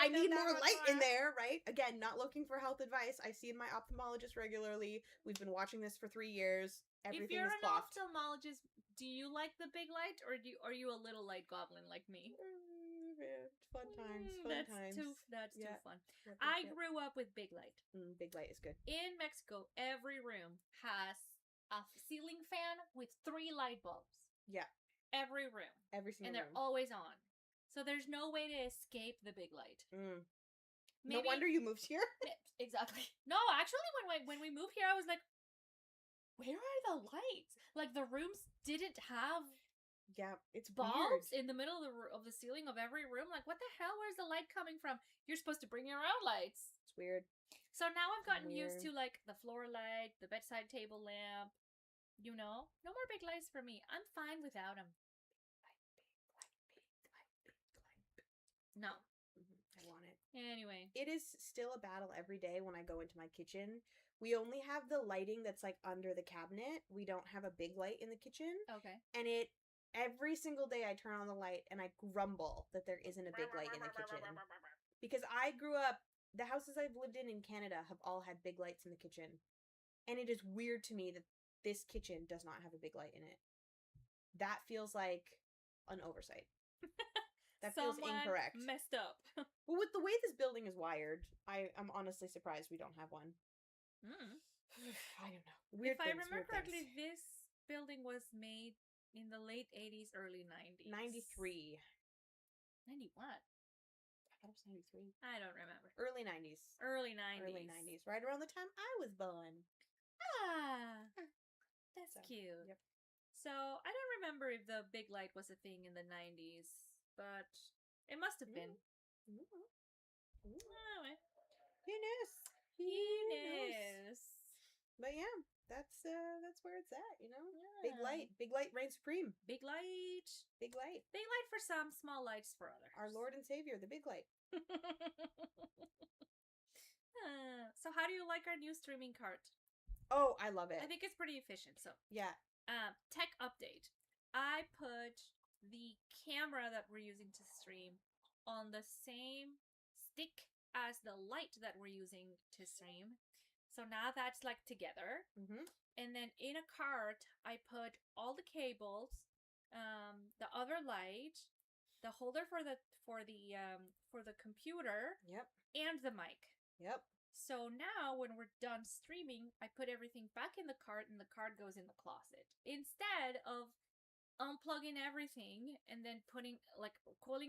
need more light in there, right? Again, not looking for health advice. I see my ophthalmologist regularly. We've been watching this for 3 years. Everything is clocked.
If you're an ophthalmologist, do you like the big light, or are you a little light goblin like me?
Fun times.
That's too fun. I grew up with big light.
Big light is good.
In Mexico, every room has a ceiling fan with 3 light bulbs.
Yeah.
Every room.
Every single room.
And they're always on. So there's no way to escape the big light.
No wonder you moved here.
Exactly. No, actually, when we moved here, I was like, where are the lights? Like, the rooms didn't have
it's
bulbs
weird.
In the middle of the ceiling of every room. Like, what the hell? Where's the light coming from? You're supposed to bring your own lights.
It's weird.
So now I've gotten used to, like, the floor light, the bedside table lamp. No more big lights for me. I'm fine without them. No.
I want it.
Anyway.
It is still a battle every day when I go into my kitchen. We only have the lighting that's like under the cabinet. We don't have a big light in the kitchen.
Okay.
And every single day I turn on the light and I grumble that there isn't a big light in the kitchen. Because I grew up, the houses I've lived in Canada have all had big lights in the kitchen. And it is weird to me that this kitchen does not have a big light in it. That feels like an oversight. That feels incorrect.
Messed up.
Well, with the way this building is wired, I'm honestly surprised we don't have one. I don't know.
If I remember correctly, this building was made in the late 80s, early 90s.
93.
90 what?
I thought it was 93.
I don't remember.
Early 90s.
Early 90s.
Early 90s. Right around the time I was born.
That's cute.
Yep.
So, I don't remember if the big light was a thing in the 90s, but it must have been. Anyway.
Who knows? But yeah, that's where it's at, you know? Yeah. Big light reigns supreme.
Big light.
Big light.
Big light for some, small lights for others.
Our Lord and Savior, the big light.
So how do you like our new streaming cart?
Oh, I love it.
I think it's pretty efficient. So
yeah.
Tech update. I put the camera that we're using to stream on the same stick as the light that we're using to stream. So now that's like together.
Mm-hmm.
And then in a cart, I put all the cables, the other light, the holder for the computer,
yep,
and the mic.
Yep.
So now when we're done streaming, I put everything back in the cart and the cart goes in the closet. Instead of unplugging everything and then coiling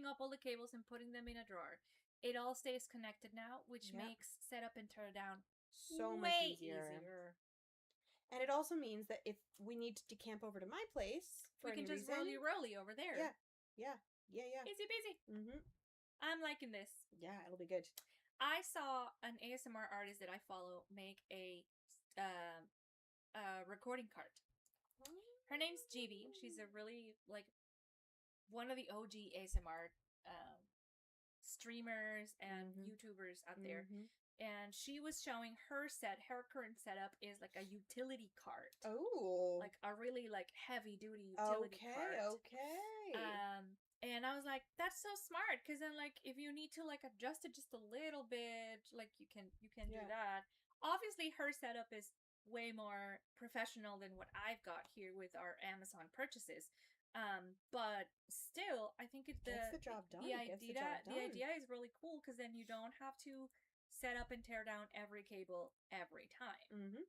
up all the cables and putting them in a drawer. It all stays connected now, which makes setup and tear down
so much easier. And it also means that if we need to decamp over to my place
we can just roly over there.
Yeah.
Easy peasy.
Mm-hmm.
I'm liking this.
Yeah, it'll be good.
I saw an ASMR artist that I follow make a recording cart. Her name's GB. She's a really, one of the OG ASMR streamers and YouTubers out there. And she was showing her current setup is like a utility cart.
Oh.
Like a really heavy-duty utility cart.
Okay.
And I was like, that's so smart, because then if you need to adjust it just a little bit, you can do that. Obviously, her setup is way more professional than what I've got here with our Amazon purchases. But still, I think
gets the job done.
The idea is really cool, because then you don't have to set up and tear down every cable every time.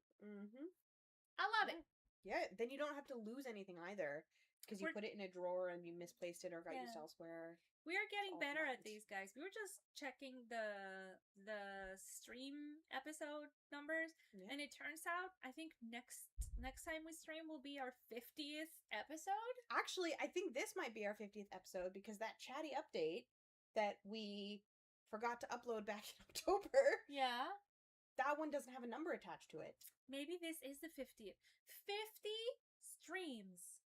I love it.
Yeah, then you don't have to lose anything either. Because you put it in a drawer and you misplaced it or got used elsewhere.
We are getting better at these, guys. We were just checking the stream episode numbers, and it turns out I think next time we stream will be our 50th episode.
Actually, I think this might be our 50th episode, because that chatty update that we forgot to upload back in October.
Yeah.
That one doesn't have a number attached to it.
Maybe this is the 50th. 50 streams.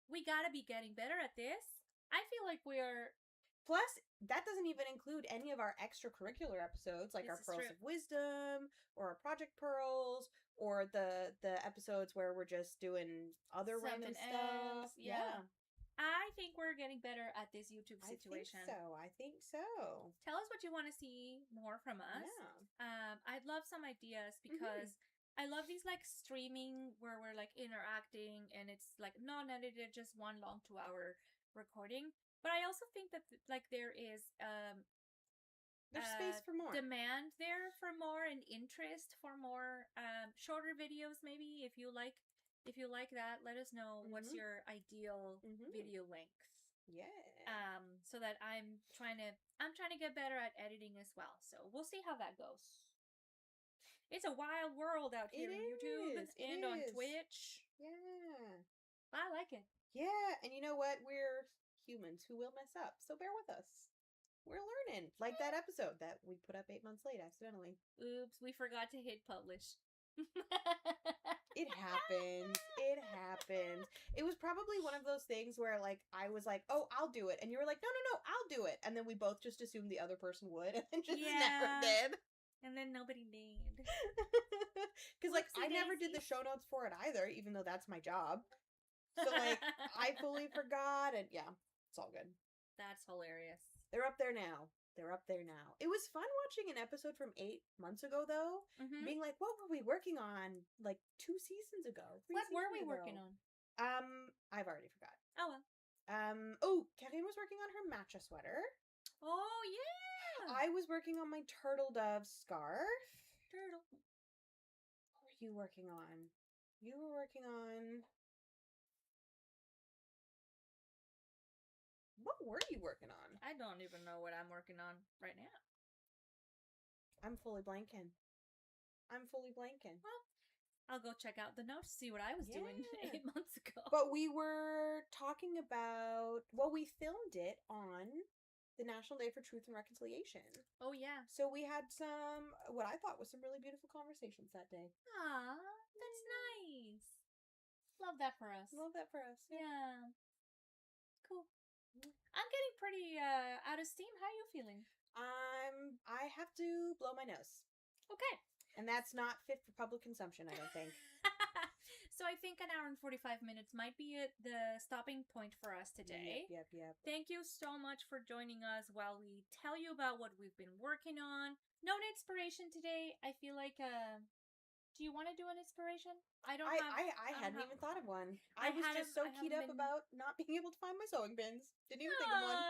We gotta be getting better at this. I feel like we're...
Plus, that doesn't even include any of our extracurricular episodes, like our Pearls of Wisdom, or our Project Pearls, or the episodes where we're just doing other random stuff. Yeah.
I think we're getting better at this YouTube situation.
I think so.
Tell us what you want to see more from us. Yeah. I'd love some ideas, because... I love these streaming where we're interacting and it's not edited, just one long 2-hour recording. But I also think that there is
there's space for more
demand there for more, and interest for more shorter videos. Maybe if you like that, let us know what's your ideal video length.
Yeah.
So that I'm trying to get better at editing as well. So we'll see how that goes. It's a wild world out here on YouTube and on Twitch.
Yeah.
I like it.
Yeah, and you know what? We're humans who will mess up, so bear with us. We're learning. Like that episode that we put up 8 months late accidentally.
Oops, we forgot to hit publish.
It happens. It happens. It was probably one of those things where I was like, oh, I'll do it. And you were like, no, I'll do it. And then we both just assumed the other person would and then just never did.
And then nobody did.
Because, I never did the show notes for it either, even though that's my job. So, I fully forgot, and yeah, it's all good.
That's hilarious.
They're up there now. It was fun watching an episode from 8 months ago, though. Being like, what were we working on, 2 seasons ago?
What were we working on?
I've already forgot.
Oh, well.
Kevin was working on her matcha sweater.
Oh, yeah!
I was working on my turtle dove scarf.
Turtle.
What were you working on? You were working on... What were you working on?
I don't even know what I'm working on right now.
I'm fully blanking.
Well, I'll go check out the notes, see what I was doing 8 months ago.
But we were talking about, well, we filmed it on the National Day for Truth and Reconciliation.
Oh, yeah.
So we had some, what I thought was some really beautiful conversations that day.
Ah, that's nice. Love that for us.
Love that for us.
Yeah. Cool. I'm getting pretty out of steam. How are you feeling?
I have to blow my nose.
Okay.
And that's not fit for public consumption, I don't think.
So I think an hour and 45 minutes might be the stopping point for us today.
Yep.
Thank you so much for joining us while we tell you about what we've been working on. No inspiration today. I feel like, do you want to do an inspiration? I
hadn't even thought of one. I was just so keyed up about not being able to find my sewing pins. Didn't even think of one.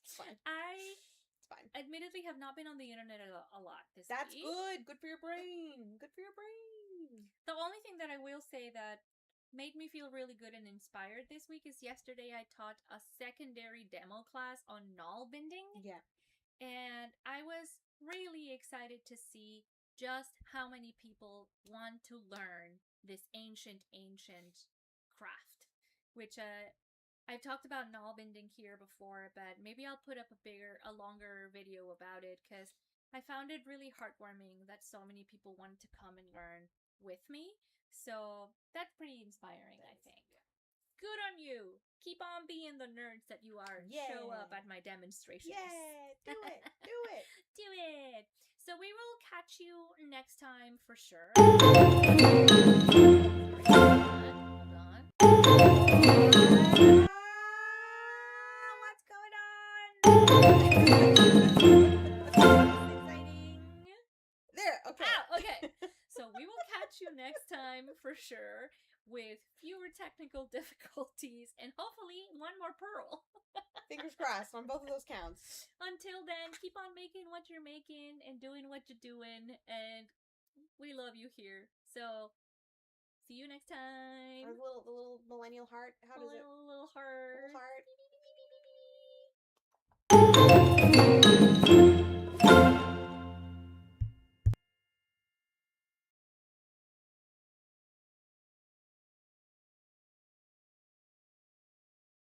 It's fine. It's fine.
Admittedly have not been on the internet a lot this week.
That's good. Good for your brain. Good for your brain.
The only thing that I will say that made me feel really good and inspired this week is yesterday I taught a secondary demo class on null binding.
Yeah.
And I was really excited to see just how many people want to learn this ancient craft, which I've talked about null binding here before, but maybe I'll put up a longer video about it, because I found it really heartwarming that so many people wanted to come and learn with me. So that's pretty inspiring, I think. Good on you. Keep on being the nerds that you are.
Yeah.
Show up at my demonstrations.
Yeah, do it. Do it.
Do it. So we will catch you next time for sure. Hold on. What's going on? Exciting.
There, okay.
Ah, okay. So we will catch you next time for sure, with fewer technical difficulties and hopefully one more Purl.
Fingers crossed on both of those counts.
Until then, keep on making what you're making and doing what you're doing, and we love you here. So, see you next time.
Our little millennial heart. How does it?
Little heart.